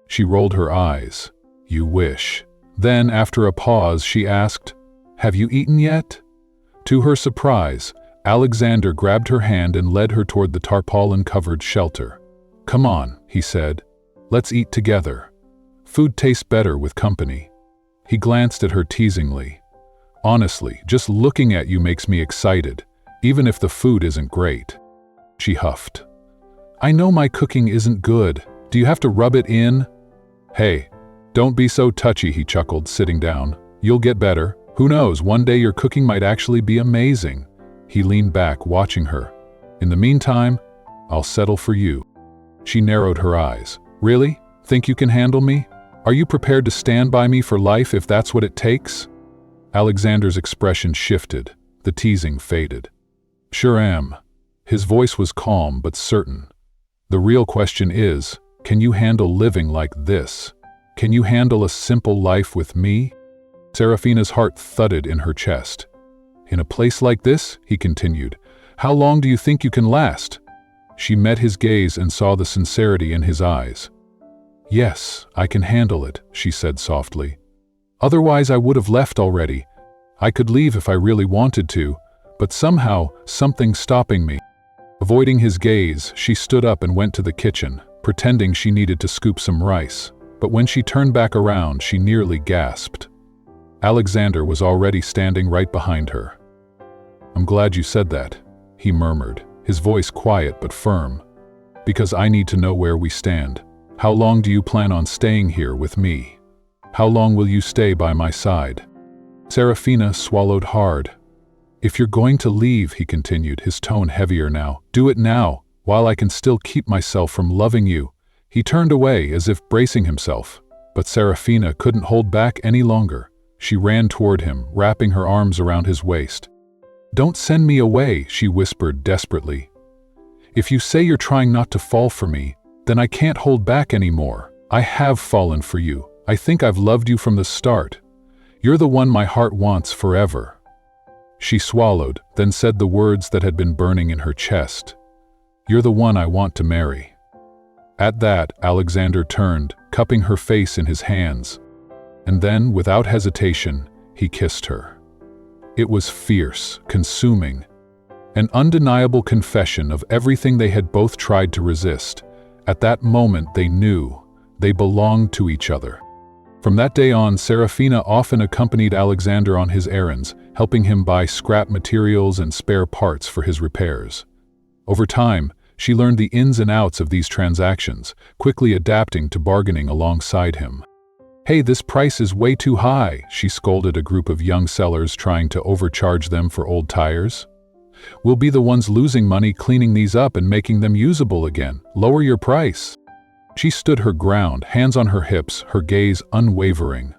[SPEAKER 1] She rolled her eyes. "You wish." Then, after a pause, she asked, "Have you eaten yet?" To her surprise, Alexander grabbed her hand and led her toward the tarpaulin-covered shelter. "Come on," he said. "Let's eat together. Food tastes better with company." He glanced at her teasingly. "Honestly, just looking at you makes me excited, even if the food isn't great." She huffed. "I know my cooking isn't good. Do you have to rub it in?" "Hey, don't be so touchy," he chuckled, sitting down. "You'll get better. Who knows, one day your cooking might actually be amazing." He leaned back, watching her. "In the meantime, I'll settle for you." She narrowed her eyes. "Really? Think you can handle me? Are you prepared to stand by me for life if that's what it takes?" Alexander's expression shifted. The teasing faded. "Sure am." His voice was calm but certain. "The real question is, can you handle living like this? Can you handle a simple life with me?" Seraphina's heart thudded in her chest. "In a place like this," he continued, "how long do you think you can last?" She met his gaze and saw the sincerity in his eyes. "Yes, I can handle it," she said softly. "Otherwise I would have left already. I could leave if I really wanted to, but somehow something's stopping me." Avoiding his gaze, she stood up and went to the kitchen, pretending she needed to scoop some rice. But when she turned back around, she nearly gasped. Alexander was already standing right behind her. "I'm glad you said that," he murmured, his voice quiet but firm. "Because I need to know where we stand. How long do you plan on staying here with me? How long will you stay by my side?" Seraphina swallowed hard. "If you're going to leave," he continued, his tone heavier now, "do it now, while I can still keep myself from loving you." He turned away as if bracing himself, but Seraphina couldn't hold back any longer. She ran toward him, wrapping her arms around his waist. "Don't send me away," she whispered desperately. "If you say you're trying not to fall for me, then I can't hold back anymore. I have fallen for you. I think I've loved you from the start. You're the one my heart wants forever." She swallowed, then said the words that had been burning in her chest. "You're the one I want to marry." At that, Alexander turned, cupping her face in his hands. And then, without hesitation, he kissed her. It was fierce, consuming, an undeniable confession of everything they had both tried to resist. At that moment they knew they belonged to each other. From that day on, Seraphina often accompanied Alexander on his errands, helping him buy scrap materials and spare parts for his repairs. Over time, she learned the ins and outs of these transactions, quickly adapting to bargaining alongside him. "Hey, this price is way too high," she scolded a group of young sellers trying to overcharge them for old tires. "We'll be the ones losing money cleaning these up and making them usable again. Lower your price." She stood her ground, hands on her hips, her gaze unwavering.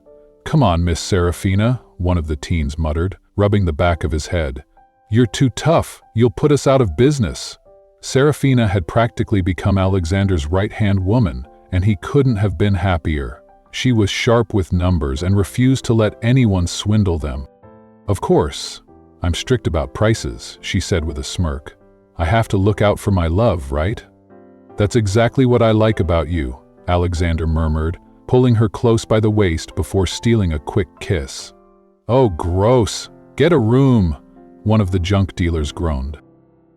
[SPEAKER 1] "Come on, Miss Seraphina," one of the teens muttered, rubbing the back of his head. "You're too tough. You'll put us out of business." Seraphina had practically become Alexander's right-hand woman, and he couldn't have been happier. She was sharp with numbers and refused to let anyone swindle them. "Of course, I'm strict about prices," she said with a smirk. "I have to look out for my love, right?" "That's exactly what I like about you," Alexander murmured, pulling her close by the waist before stealing a quick kiss. "Oh, gross. Get a room," one of the junk dealers groaned.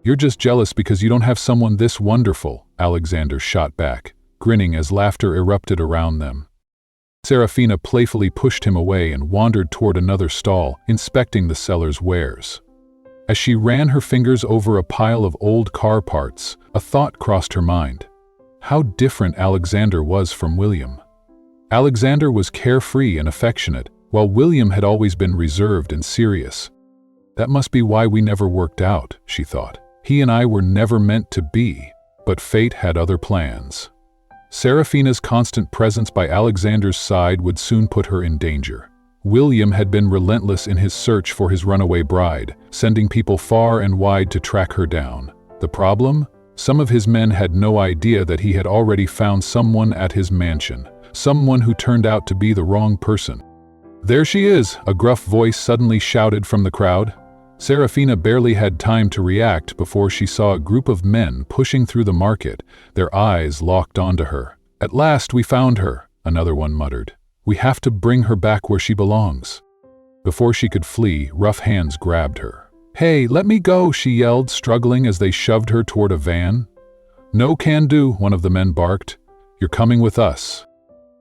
[SPEAKER 1] "You're just jealous because you don't have someone this wonderful," Alexander shot back, grinning as laughter erupted around them. Seraphina playfully pushed him away and wandered toward another stall, inspecting the seller's wares. As she ran her fingers over a pile of old car parts, a thought crossed her mind. How different Alexander was from William. Alexander was carefree and affectionate, while William had always been reserved and serious. "That must be why we never worked out," she thought. "He and I were never meant to be, but fate had other plans." Seraphina's constant presence by Alexander's side would soon put her in danger. William had been relentless in his search for his runaway bride, sending people far and wide to track her down. The problem? Some of his men had no idea that he had already found someone at his mansion, someone who turned out to be the wrong person. "There she is!" a gruff voice suddenly shouted from the crowd. Seraphina barely had time to react before she saw a group of men pushing through the market, their eyes locked onto her. "At last we found her," another one muttered. "We have to bring her back where she belongs." Before she could flee, rough hands grabbed her. "Hey, let me go," she yelled, struggling as they shoved her toward a van. "No can do," one of the men barked. "You're coming with us."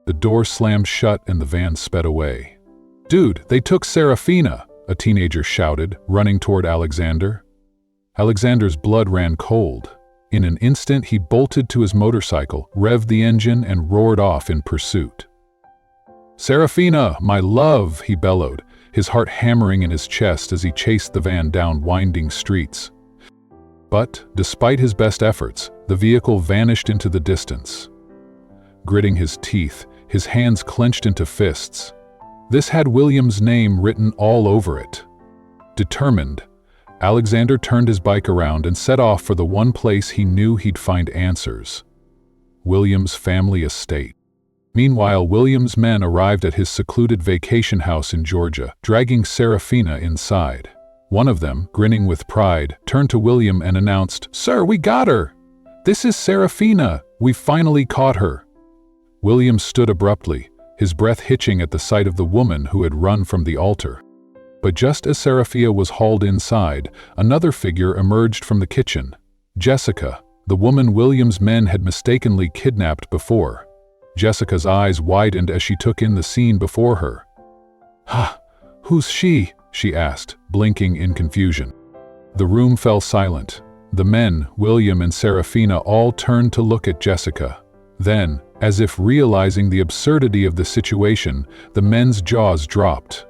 [SPEAKER 1] The door slammed shut and the van sped away. "Dude, they took Seraphina," a teenager shouted, running toward Alexander. Alexander's blood ran cold. In an instant, he bolted to his motorcycle, revved the engine, and roared off in pursuit. "Seraphina, my love," he bellowed, his heart hammering in his chest as he chased the van down winding streets. But, despite his best efforts, the vehicle vanished into the distance. Gritting his teeth, his hands clenched into fists. This had William's name written all over it. Determined, Alexander turned his bike around and set off for the one place he knew he'd find answers: William's family estate. Meanwhile, William's men arrived at his secluded vacation house in Georgia, dragging Seraphina inside. One of them, grinning with pride, turned to William and announced, "Sir, we got her! This is Seraphina! We've finally caught her!" William stood abruptly, his breath hitching at the sight of the woman who had run from the altar. But just as Seraphina was hauled inside, another figure emerged from the kitchen. Jessica, the woman William's men had mistakenly kidnapped before. Jessica's eyes widened as she took in the scene before her. "Ha! Who's she?" she asked, blinking in confusion. The room fell silent. The men, William and Seraphina, all turned to look at Jessica. Then, as if realizing the absurdity of the situation, the men's jaws dropped.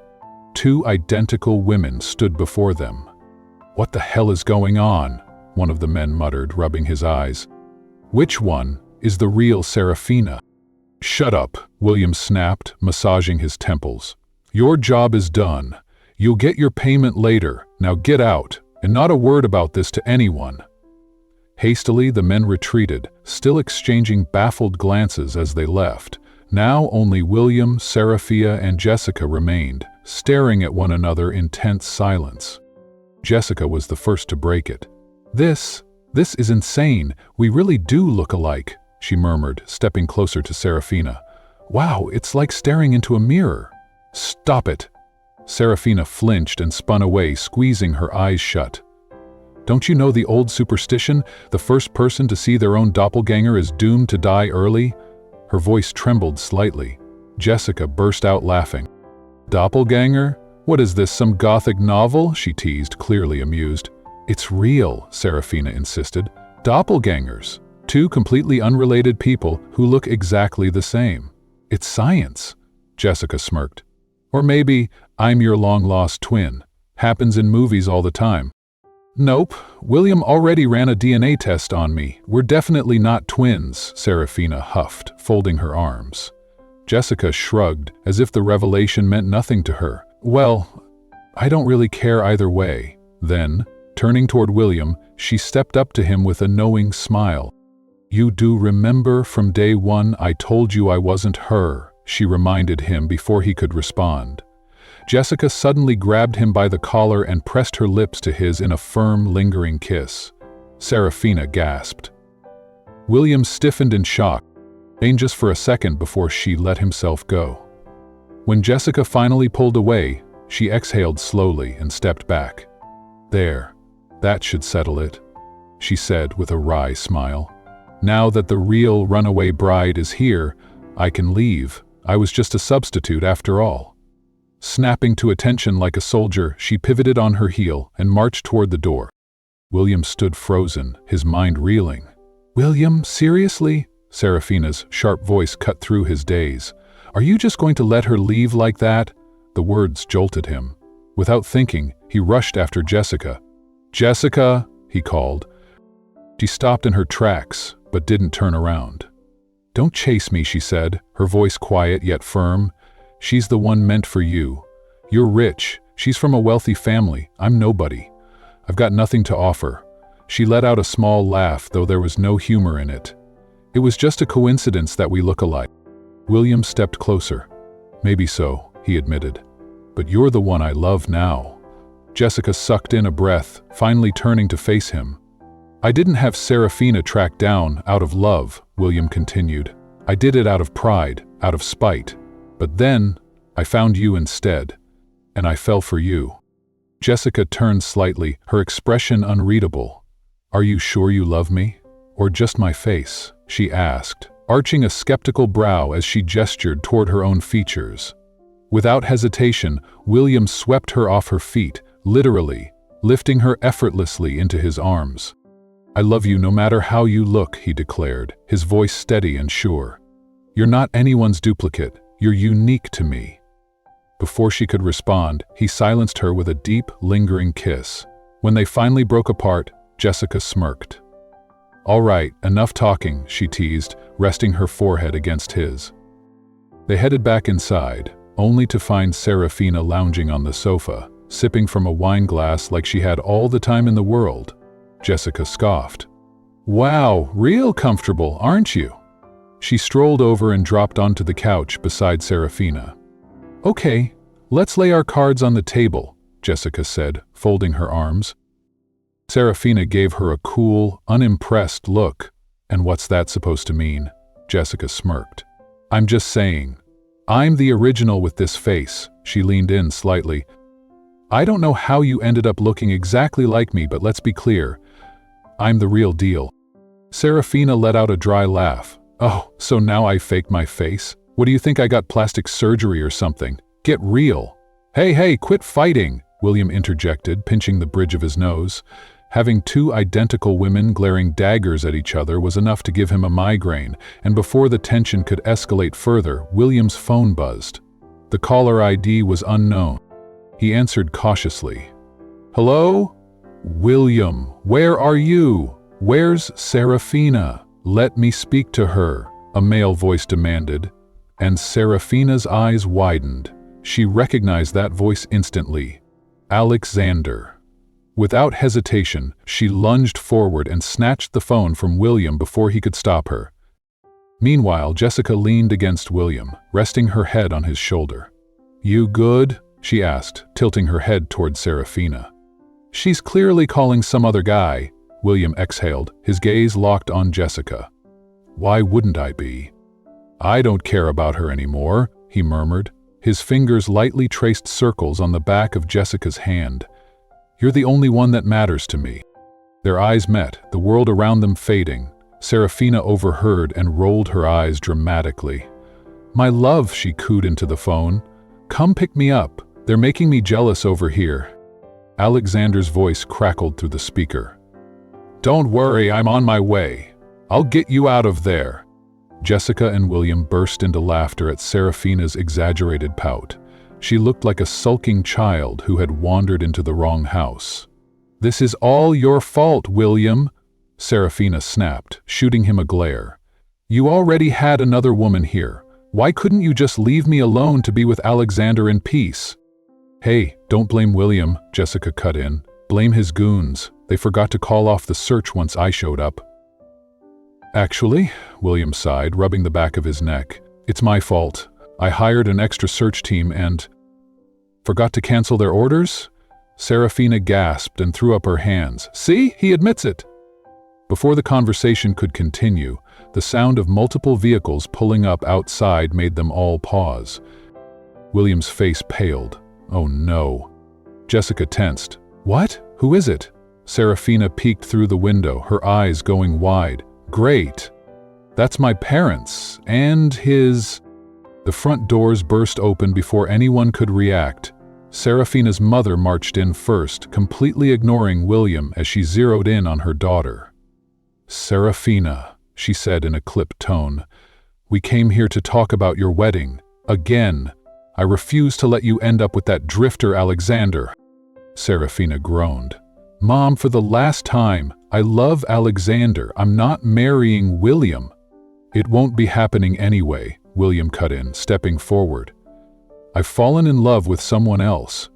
[SPEAKER 1] Two identical women stood before them. "What the hell is going on?" one of the men muttered, rubbing his eyes. "Which one is the real Seraphina?" "Shut up," William snapped, massaging his temples. "Your job is done. You'll get your payment later. Now get out, and not a word about this to anyone." Hastily, the men retreated, still exchanging baffled glances as they left. Now only William, Seraphina, and Jessica remained, staring at one another in tense silence. Jessica was the first to break it. This is insane. We really do look alike," she murmured, stepping closer to Seraphina. "Wow, it's like staring into a mirror." "Stop it!" Seraphina flinched and spun away, squeezing her eyes shut. "Don't you know the old superstition? The first person to see their own doppelganger is doomed to die early?" Her voice trembled slightly. Jessica burst out laughing. Doppelgänger? What is this, some gothic novel? She teased, clearly amused. It's real, Seraphina insisted. Doppelgängers. Two completely unrelated people who look exactly the same. It's science, Jessica smirked. Or maybe I'm your long-lost twin. Happens in movies all the time. Nope, William already ran a DNA test on me. We're definitely not twins, Seraphina huffed, folding her arms. Jessica shrugged, as if the revelation meant nothing to her. Well, I don't really care either way. Then, turning toward William, she stepped up to him with a knowing smile. You do remember from day one I told you I wasn't her, she reminded him before he could respond. Jessica suddenly grabbed him by the collar and pressed her lips to his in a firm, lingering kiss. Seraphina gasped. William stiffened in shock, staying just for a second before she let himself go. When Jessica finally pulled away, she exhaled slowly and stepped back. There, that should settle it, she said with a wry smile. Now that the real runaway bride is here, I can leave. I was just a substitute after all. Snapping to attention like a soldier, she pivoted on her heel and marched toward the door. William stood frozen, his mind reeling. William, seriously? Seraphina's sharp voice cut through his daze. Are you just going to let her leave like that? The words jolted him. Without thinking, he rushed after Jessica. Jessica, he called. She stopped in her tracks, but didn't turn around. Don't chase me, she said, her voice quiet yet firm. She's the one meant for you. You're rich. She's from a wealthy family. I'm nobody. I've got nothing to offer. She let out a small laugh, though there was no humor in it. It was just a coincidence that we look alike. William stepped closer. Maybe so, he admitted. But you're the one I love now. Jessica sucked in a breath, finally turning to face him. I didn't have Seraphina tracked down out of love, William continued. I did it out of pride, out of spite. But then, I found you instead, and I fell for you. Jessica turned slightly, her expression unreadable. Are you sure you love me? Or just my face? She asked, arching a skeptical brow as she gestured toward her own features. Without hesitation, William swept her off her feet, literally, lifting her effortlessly into his arms. I love you no matter how you look, he declared, his voice steady and sure. You're not anyone's duplicate. You're unique to me. Before she could respond, he silenced her with a deep, lingering kiss. When they finally broke apart, Jessica smirked. All right, enough talking, she teased, resting her forehead against his. They headed back inside, only to find Seraphina lounging on the sofa, sipping from a wine glass like she had all the time in the world. Jessica scoffed. Wow, real comfortable, aren't you? She strolled over and dropped onto the couch beside Seraphina. Okay, let's lay our cards on the table, Jessica said, folding her arms. Seraphina gave her a cool, unimpressed look. And what's that supposed to mean? Jessica smirked. I'm just saying. I'm the original with this face, she leaned in slightly. I don't know how you ended up looking exactly like me, but let's be clear. I'm the real deal. Seraphina let out a dry laugh. Oh, so now I faked my face? What do you think, I got plastic surgery or something? Get real. Hey, quit fighting, William interjected, pinching the bridge of his nose. Having two identical women glaring daggers at each other was enough to give him a migraine, and before the tension could escalate further, William's phone buzzed. The caller ID was unknown. He answered cautiously. Hello? William, where are you? Where's Seraphina? Let me speak to her, a male voice demanded, and Seraphina's eyes widened. She recognized that voice instantly. Alexander. Without hesitation, she lunged forward and snatched the phone from William before he could stop her. Meanwhile, Jessica leaned against William, resting her head on his shoulder. You good? She asked, tilting her head toward Seraphina. She's clearly calling some other guy, William exhaled, his gaze locked on Jessica. Why wouldn't I be? I don't care about her anymore, he murmured. His fingers lightly traced circles on the back of Jessica's hand. You're the only one that matters to me. Their eyes met, the world around them fading. Seraphina overheard and rolled her eyes dramatically. "My love," she cooed into the phone. "Come pick me up. They're making me jealous over here." Alexander's voice crackled through the speaker. "Don't worry, I'm on my way. I'll get you out of there." Jessica and William burst into laughter at Seraphina's exaggerated pout. She looked like a sulking child who had wandered into the wrong house. "This is all your fault, William," Seraphina snapped, shooting him a glare. "You already had another woman here. Why couldn't you just leave me alone to be with Alexander in peace?" "Hey, don't blame William," Jessica cut in. "Blame his goons. They forgot to call off the search once I showed up." "Actually," William sighed, rubbing the back of his neck, "it's my fault. I hired an extra search team and—" "Forgot to cancel their orders?" Seraphina gasped and threw up her hands. "See? He admits it!" Before the conversation could continue, the sound of multiple vehicles pulling up outside made them all pause. William's face paled. Oh no. Jessica tensed. "What? Who is it?" Seraphina peeked through the window, her eyes going wide. "Great. That's my parents, and his—" The front doors burst open before anyone could react. Seraphina's mother marched in first, completely ignoring William as she zeroed in on her daughter. "Seraphina," she said in a clipped tone, "we came here to talk about your wedding. Again. I refuse to let you end up with that drifter Alexander." Seraphina groaned. "Mom, for the last time, I love Alexander. I'm not marrying William." "It won't be happening anyway," William cut in, stepping forward. "I've fallen in love with someone else."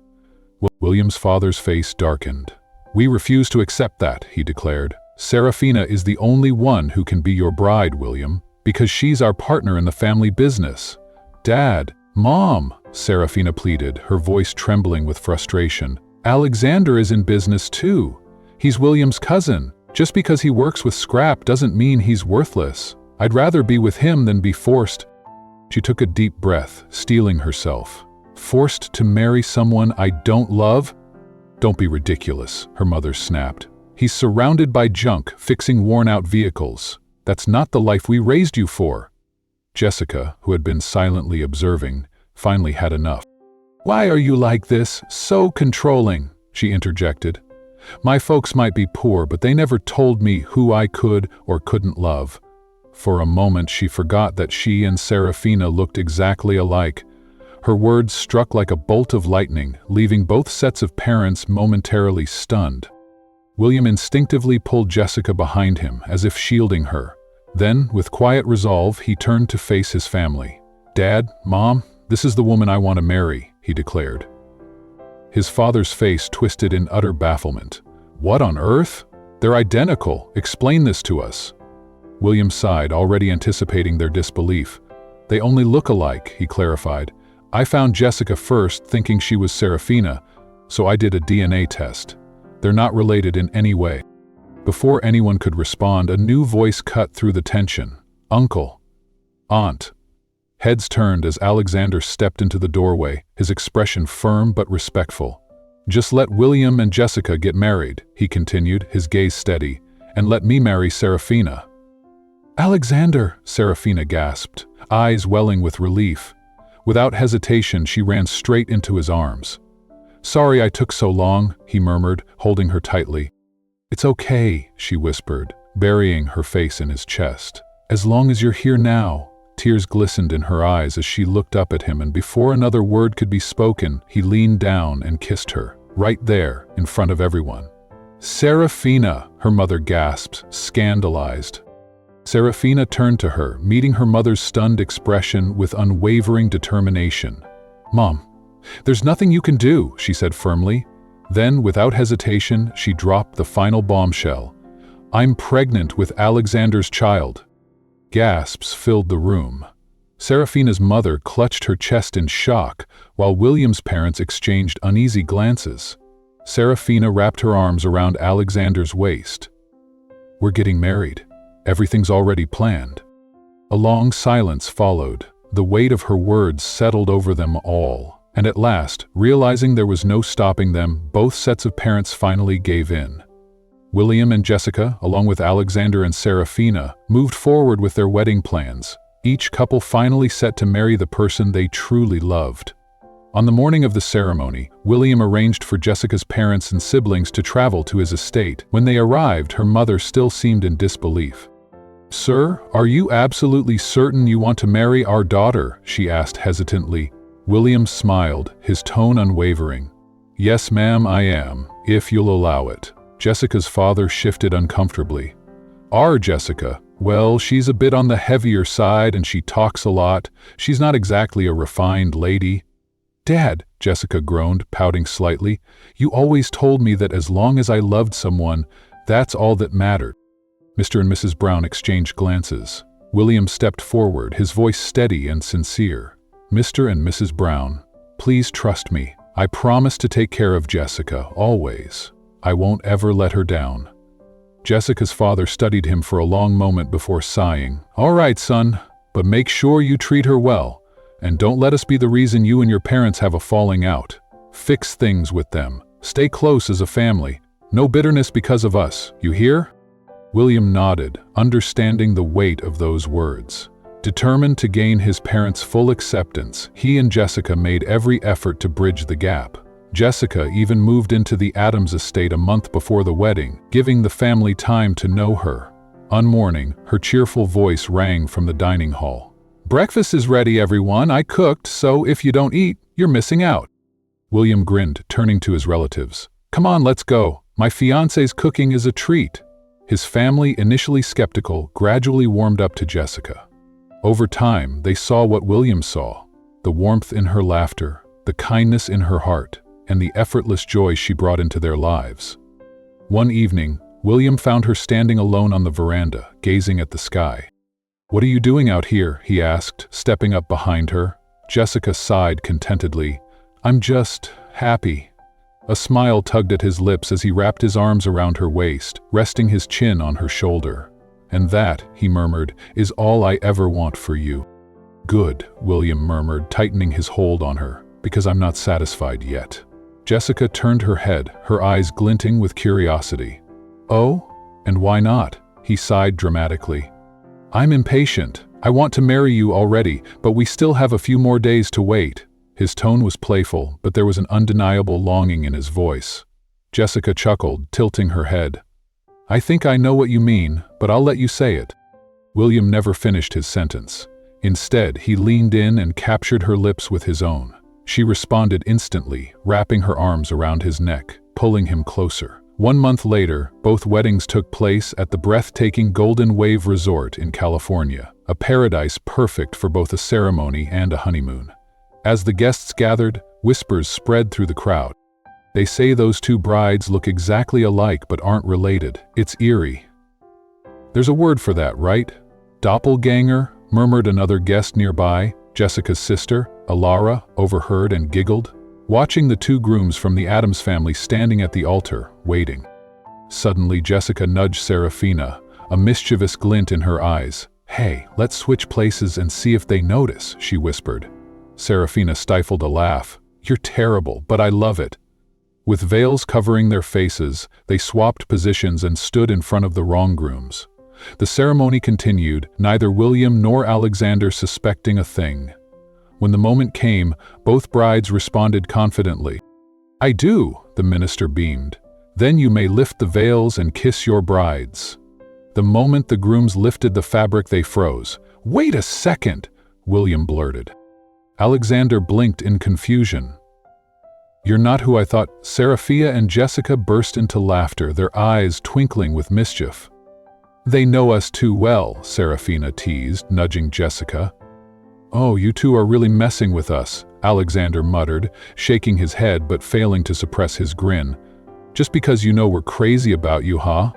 [SPEAKER 1] William's father's face darkened. "We refuse to accept that," he declared. "Seraphina is the only one who can be your bride, William, because she's our partner in the family business." "Dad, Mom," Seraphina pleaded, her voice trembling with frustration. "Alexander is in business too. He's William's cousin. Just because he works with scrap doesn't mean he's worthless. I'd rather be with him than be forced—" She took a deep breath, steeling herself. "Forced to marry someone I don't love?" "Don't be ridiculous," her mother snapped. "He's surrounded by junk, fixing worn-out vehicles. That's not the life we raised you for." Jessica, who had been silently observing, finally had enough. "Why are you like this? So controlling," she interjected. "My folks might be poor, but they never told me who I could or couldn't love." For a moment she forgot that she and Seraphina looked exactly alike. Her words struck like a bolt of lightning, leaving both sets of parents momentarily stunned. William instinctively pulled Jessica behind him, as if shielding her. Then, with quiet resolve, he turned to face his family. "Dad, Mom, this is the woman I want to marry," he declared. His father's face twisted in utter bafflement. "What on earth? They're identical. Explain this to us." William sighed, already anticipating their disbelief. "They only look alike," he clarified. "I found Jessica first, thinking she was Seraphina, so I did a DNA test. They're not related in any way." Before anyone could respond, a new voice cut through the tension. "Uncle. Aunt." Heads turned as Alexander stepped into the doorway, his expression firm but respectful. "Just let William and Jessica get married," he continued, his gaze steady, "and let me marry Seraphina." "Alexander!" Seraphina gasped, eyes welling with relief. Without hesitation, she ran straight into his arms. "Sorry I took so long," he murmured, holding her tightly. "It's okay," she whispered, burying her face in his chest. "As long as you're here now." Tears glistened in her eyes as she looked up at him, and before another word could be spoken, he leaned down and kissed her, right there, in front of everyone. "Seraphina!" her mother gasped, scandalized. Seraphina turned to her, meeting her mother's stunned expression with unwavering determination. "Mom, there's nothing you can do," she said firmly. Then, without hesitation, she dropped the final bombshell. "I'm pregnant with Alexander's child." Gasps filled the room. Seraphina's mother clutched her chest in shock, while William's parents exchanged uneasy glances. Seraphina wrapped her arms around Alexander's waist. "We're getting married. Everything's already planned." A long silence followed. The weight of her words settled over them all. And at last, realizing there was no stopping them, both sets of parents finally gave in. William and Jessica, along with Alexander and Seraphina, moved forward with their wedding plans. each couple finally set to marry the person they truly loved. On the morning of the ceremony, William arranged for Jessica's parents and siblings to travel to his estate. When they arrived, her mother still seemed in disbelief. "Sir, are you absolutely certain you want to marry our daughter?" she asked hesitantly. William smiled, his tone unwavering. "Yes, ma'am, I am, if you'll allow it." Jessica's father shifted uncomfortably. "Our Jessica? Well, she's a bit on the heavier side and she talks a lot. She's not exactly a refined lady." "Dad," Jessica groaned, pouting slightly, "you always told me that as long as I loved someone, that's all that mattered." Mr. and Mrs. Brown exchanged glances. William stepped forward, his voice steady and sincere. "Mr. and Mrs. Brown, please trust me. I promise to take care of Jessica, always. I won't ever let her down." Jessica's father studied him for a long moment before sighing. "All right, son, but make sure you treat her well. And don't let us be the reason you and your parents have a falling out. Fix things with them. Stay close as a family. No bitterness because of us, you hear?" William nodded, understanding the weight of those words. Determined to gain his parents' full acceptance, he and Jessica made every effort to bridge the gap. Jessica even moved into the Adams estate a month before the wedding, giving the family time to know her. On morning, her cheerful voice rang from the dining hall. "Breakfast is ready, everyone. I cooked, so if you don't eat, you're missing out." William grinned, turning to his relatives. "Come on, let's go. My fiancé's cooking is a treat." His family, initially skeptical, gradually warmed up to Jessica. Over time, they saw what William saw: the warmth in her laughter, the kindness in her heart, and the effortless joy she brought into their lives. One evening, William found her standing alone on the veranda, gazing at the sky. "What are you doing out here?" he asked, stepping up behind her. Jessica sighed contentedly. "I'm just happy." A smile tugged at his lips as he wrapped his arms around her waist, resting his chin on her shoulder. "And that," he murmured, "is all I ever want for you." "Good," William murmured, tightening his hold on her, "because I'm not satisfied yet." Jessica turned her head, her eyes glinting with curiosity. "Oh? And why not?" he sighed dramatically. "I'm impatient. I want to marry you already, but we still have a few more days to wait." His tone was playful, but there was an undeniable longing in his voice. Jessica chuckled, tilting her head. "I think I know what you mean, but I'll let you say it." William never finished his sentence. Instead, he leaned in and captured her lips with his own. She responded instantly, wrapping her arms around his neck, pulling him closer. 1 month later, both weddings took place at the breathtaking Golden Wave Resort in California, a paradise perfect for both a ceremony and a honeymoon. As the guests gathered, whispers spread through the crowd. "They say those two brides look exactly alike but aren't related. It's eerie." "There's a word for that, right? Doppelgänger," murmured another guest nearby. Jessica's sister, Alara, overheard and giggled, watching the two grooms from the Adams family standing at the altar, waiting. Suddenly, Jessica nudged Seraphina, a mischievous glint in her eyes. "Hey, let's switch places and see if they notice," she whispered. Seraphina stifled a laugh. "You're terrible, but I love it." With veils covering their faces, they swapped positions and stood in front of the wrong grooms. The ceremony continued, neither William nor Alexander suspecting a thing. When the moment came, both brides responded confidently. "I do," the minister beamed. "Then you may lift the veils and kiss your brides." The moment the grooms lifted the fabric, they froze. "Wait a second," William blurted. Alexander blinked in confusion. "You're not who I thought." Seraphina and Jessica burst into laughter, their eyes twinkling with mischief. "They know us too well," Seraphina teased, nudging Jessica. "Oh, you two are really messing with us," Alexander muttered, shaking his head but failing to suppress his grin. "Just because you know we're crazy about you, huh?"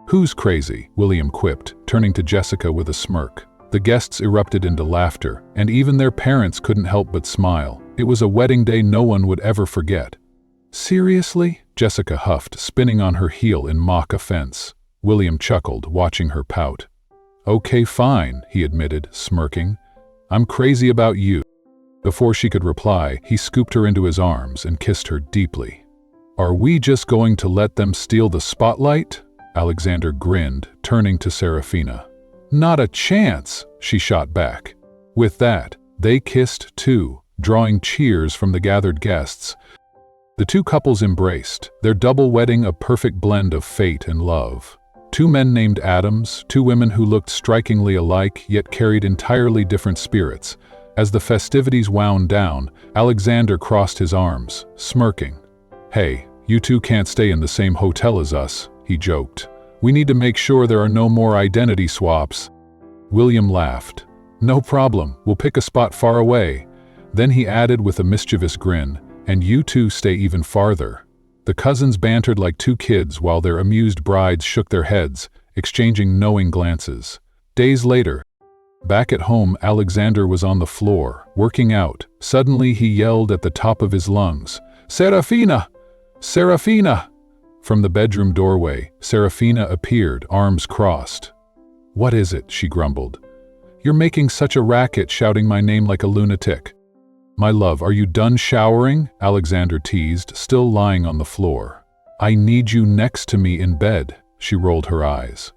[SPEAKER 1] "Who's crazy?" William quipped, turning to Jessica with a smirk. The guests erupted into laughter, and even their parents couldn't help but smile. It was a wedding day no one would ever forget. "Seriously?" Jessica huffed, spinning on her heel in mock offense. William chuckled, watching her pout. "Okay, fine," he admitted, smirking. "I'm crazy about you." Before she could reply, he scooped her into his arms and kissed her deeply. "Are we just going to let them steal the spotlight?" Alexander grinned, turning to Seraphina. Not a chance, she shot back. With that, they kissed too, drawing cheers from the gathered guests. The two couples embraced, their double wedding a perfect blend of fate and love. Two men named Adams, two women who looked strikingly alike yet carried entirely different spirits. As the festivities wound down, Alexander crossed his arms, smirking. "Hey, you two can't stay in the same hotel as us," he joked. "We need to make sure there are no more identity swaps." William laughed. "No problem, we'll pick a spot far away." Then he added with a mischievous grin, "And you two stay even farther." The cousins bantered like two kids while their amused brides shook their heads, exchanging knowing glances. Days later, back at home, Alexander was on the floor, working out. Suddenly he yelled at the top of his lungs, "Seraphina! Seraphina!" From the bedroom doorway, Seraphina appeared, arms crossed. "What is it?" she grumbled. "You're making such a racket shouting my name like a lunatic." "My love, are you done showering?" Alexander teased, still lying on the floor. "I need you next to me in bed," she rolled her eyes.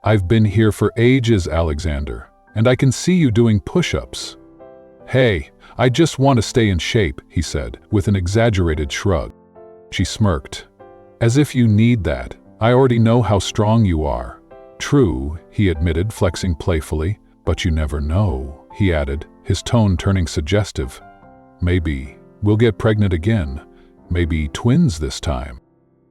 [SPEAKER 1] "I've been here for ages, Alexander, and I can see you doing push-ups." "Hey, I just want to stay in shape," he said, with an exaggerated shrug. She smirked. "As if you need that. I already know how strong you are." "True," he admitted, flexing playfully. "But you never know," he added, his tone turning suggestive. "Maybe we'll get pregnant again. Maybe twins this time."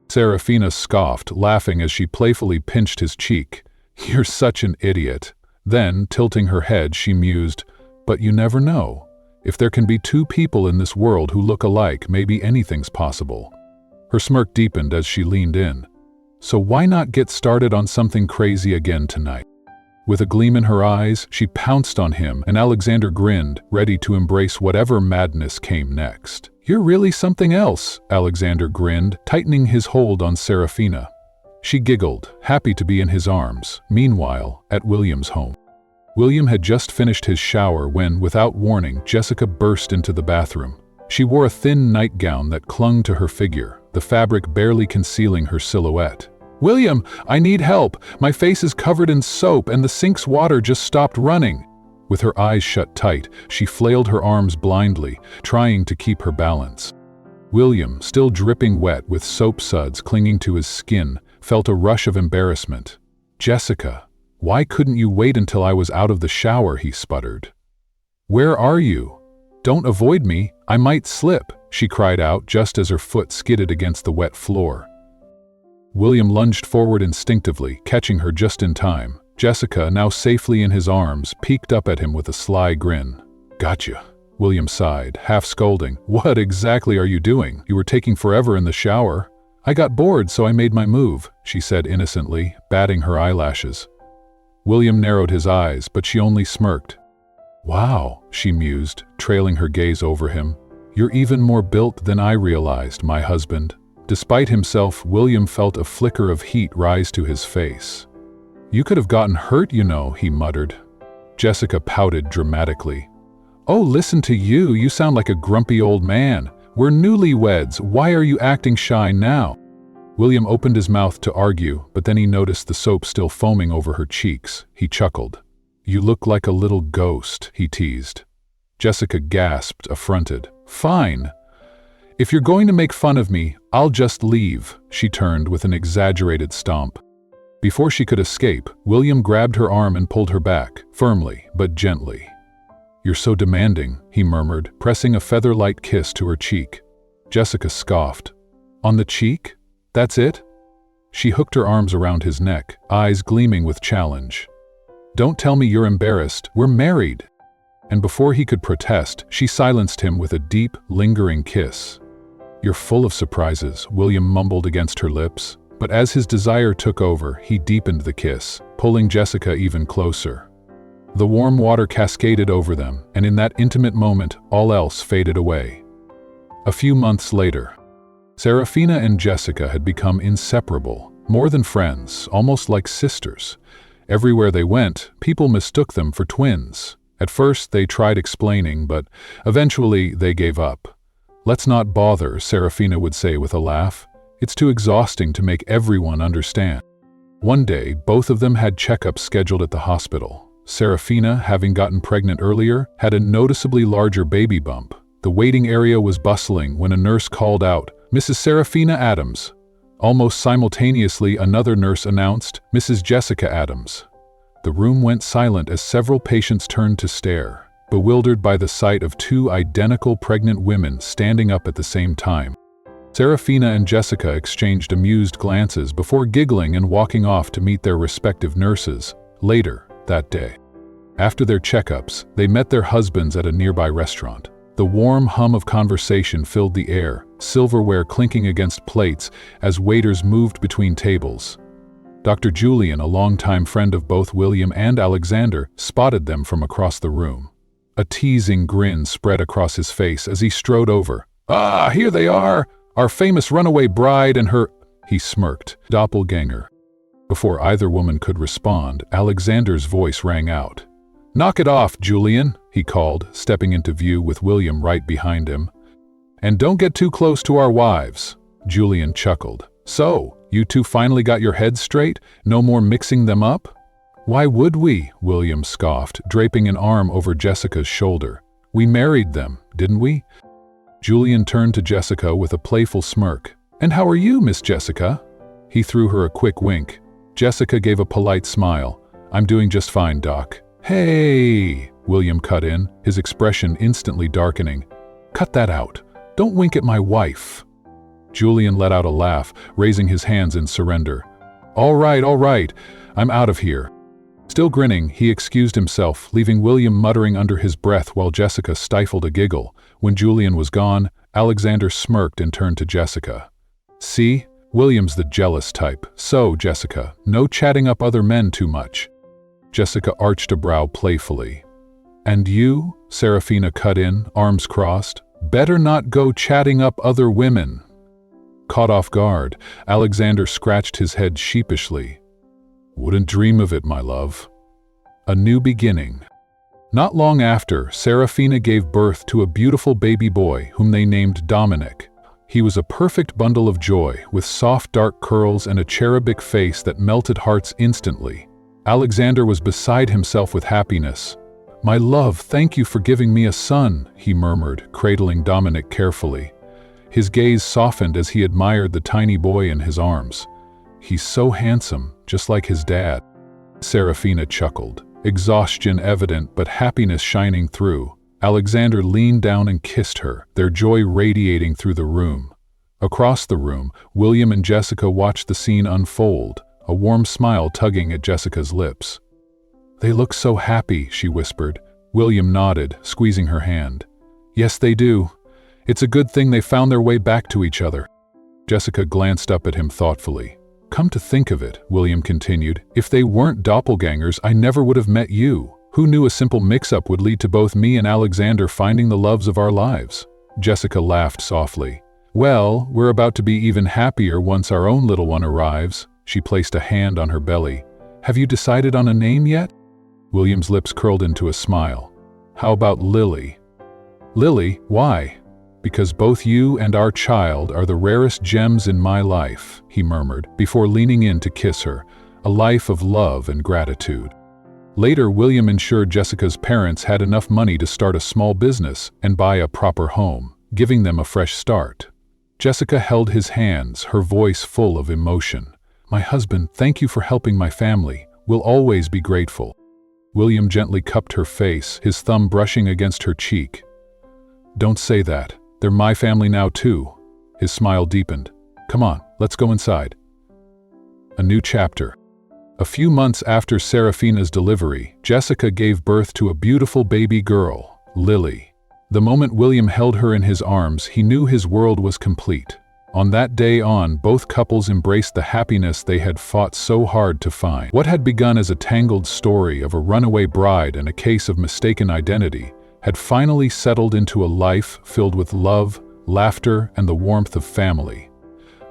[SPEAKER 1] Seraphina scoffed, laughing as she playfully pinched his cheek. "You're such an idiot." Then, tilting her head, she mused, "But you never know. If there can be two people in this world who look alike, maybe anything's possible." Her smirk deepened as she leaned in. "So why not get started on something crazy again tonight?" With a gleam in her eyes, she pounced on him, and Alexander grinned, ready to embrace whatever madness came next. "You're really something else," Alexander grinned, tightening his hold on Seraphina. She giggled, happy to be in his arms. Meanwhile, at William's home. William had just finished his shower when, without warning, Jessica burst into the bathroom. She wore a thin nightgown that clung to her figure, the fabric barely concealing her silhouette. "William, I need help. My face is covered in soap and the sink's water just stopped running." With her eyes shut tight, she flailed her arms blindly, trying to keep her balance. William, still dripping wet with soap suds clinging to his skin, felt a rush of embarrassment. "Jessica, why couldn't you wait until I was out of the shower?" he sputtered. "Where are you? Don't avoid me, I might slip," she cried out just as her foot skidded against the wet floor. William lunged forward instinctively, catching her just in time. Jessica, now safely in his arms, peeked up at him with a sly grin. "Gotcha," William sighed, half scolding. "What exactly are you doing? You were taking forever in the shower." "I got bored, so I made my move," she said innocently, batting her eyelashes. William narrowed his eyes, but she only smirked. "Wow," she mused, trailing her gaze over him. "You're even more built than I realized, my husband." Despite himself, William felt a flicker of heat rise to his face. "You could have gotten hurt, you know," he muttered. Jessica pouted dramatically. "Oh, listen to you, you sound like a grumpy old man. We're newlyweds, why are you acting shy now?" William opened his mouth to argue, but then he noticed the soap still foaming over her cheeks. He chuckled. "You look like a little ghost," he teased. Jessica gasped, affronted. "Fine. If you're going to make fun of me, I'll just leave," she turned with an exaggerated stomp. Before she could escape, William grabbed her arm and pulled her back, firmly but gently. "You're so demanding," he murmured, pressing a feather-light kiss to her cheek. Jessica scoffed. "On the cheek? That's it?" She hooked her arms around his neck, eyes gleaming with challenge. "Don't tell me you're embarrassed. We're married." And before he could protest, she silenced him with a deep, lingering kiss. "You're full of surprises," William mumbled against her lips, but as his desire took over, he deepened the kiss, pulling Jessica even closer. The warm water cascaded over them, and in that intimate moment, all else faded away. A few months later, Seraphina and Jessica had become inseparable, more than friends, almost like sisters. Everywhere they went, people mistook them for twins. At first, they tried explaining, but eventually they gave up. "Let's not bother," Seraphina would say with a laugh. "It's too exhausting to make everyone understand." One day, both of them had checkups scheduled at the hospital. Seraphina, having gotten pregnant earlier, had a noticeably larger baby bump. The waiting area was bustling when a nurse called out, "Mrs. Seraphina Adams." Almost simultaneously, another nurse announced, "Mrs. Jessica Adams." The room went silent as several patients turned to stare, bewildered by the sight of two identical pregnant women standing up at the same time. Seraphina and Jessica exchanged amused glances before giggling and walking off to meet their respective nurses. Later that day, after their checkups, they met their husbands at a nearby restaurant. The warm hum of conversation filled the air, silverware clinking against plates as waiters moved between tables. Dr. Julian, a longtime friend of both William and Alexander, spotted them from across the room. A teasing grin spread across his face as he strode over. "Ah, here they are! Our famous runaway bride and her," he smirked, "doppelgänger." Before either woman could respond, Alexander's voice rang out. "Knock it off, Julian," he called, stepping into view with William right behind him. "And don't get too close to our wives." Julian chuckled. "So, you two finally got your heads straight? No more mixing them up?" "Why would we?" William scoffed, draping an arm over Jessica's shoulder. "We married them, didn't we?" Julian turned to Jessica with a playful smirk. "And how are you, Miss Jessica?" He threw her a quick wink. Jessica gave a polite smile. "I'm doing just fine, Doc." "Hey!" William cut in, his expression instantly darkening. "Cut that out. Don't wink at my wife." Julian let out a laugh, raising his hands in surrender. All right, I'm out of here." Still grinning, he excused himself, leaving William muttering under his breath while Jessica stifled a giggle. When Julian was gone, Alexander smirked and turned to Jessica. "See? William's the jealous type. So, Jessica, no chatting up other men too much." Jessica arched a brow playfully. "And you?" Seraphina cut in, arms crossed. "Better not go chatting up other women." Caught off guard, Alexander scratched his head sheepishly. "Wouldn't dream of it, my love." A new beginning. Not long after, Seraphina gave birth to a beautiful baby boy whom they named Dominic. He was a perfect bundle of joy, with soft dark curls and a cherubic face that melted hearts instantly. Alexander was beside himself with happiness. "My love, thank you for giving me a son," he murmured, cradling Dominic carefully. His gaze softened as he admired the tiny boy in his arms. "He's so handsome, just like his dad." Seraphina chuckled, exhaustion evident but happiness shining through. Alexander leaned down and kissed her, their joy radiating through the room. Across the room, William and Jessica watched the scene unfold, a warm smile tugging at Jessica's lips. "They look so happy," she whispered. William nodded, squeezing her hand. "Yes, they do. It's a good thing they found their way back to each other." Jessica glanced up at him thoughtfully. "Come to think of it," William continued, "if they weren't doppelgangers, I never would have met you. Who knew a simple mix-up would lead to both me and Alexander finding the loves of our lives?" Jessica laughed softly. "Well, we're about to be even happier once our own little one arrives." She placed a hand on her belly. "Have you decided on a name yet?" William's lips curled into a smile. "How about Lily?" "Lily? Why?" "Because both you and our child are the rarest gems in my life," he murmured, before leaning in to kiss her, a life of love and gratitude. Later, William ensured Jessica's parents had enough money to start a small business and buy a proper home, giving them a fresh start. Jessica held his hands, her voice full of emotion. "My husband, thank you for helping my family. We'll always be grateful." William gently cupped her face, his thumb brushing against her cheek. "Don't say that. They're my family now too." His smile deepened. "Come on, let's go inside." A new chapter. A few months after Seraphina's delivery, Jessica gave birth to a beautiful baby girl, Lily. The moment William held her in his arms, he knew his world was complete. On that day on, both couples embraced the happiness they had fought so hard to find. What had begun as a tangled story of a runaway bride and a case of mistaken identity had finally settled into a life filled with love, laughter, and the warmth of family.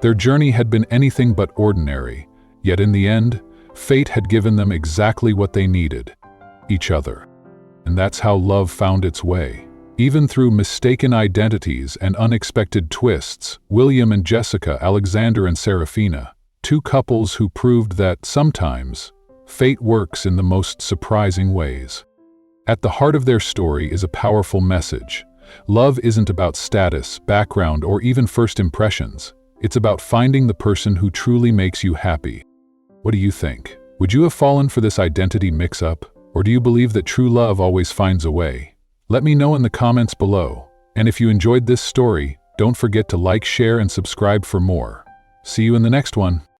[SPEAKER 1] Their journey had been anything but ordinary, yet in the end, fate had given them exactly what they needed: each other. And that's how love found its way. Even through mistaken identities and unexpected twists, William and Jessica, Alexander and Seraphina, two couples who proved that sometimes fate works in the most surprising ways. At the heart of their story is a powerful message. Love isn't about status, background, or even first impressions. It's about finding the person who truly makes you happy. What do you think? Would you have fallen for this identity mix-up? Or do you believe that true love always finds a way? Let me know in the comments below. And if you enjoyed this story, don't forget to like, share, and subscribe for more. See you in the next one.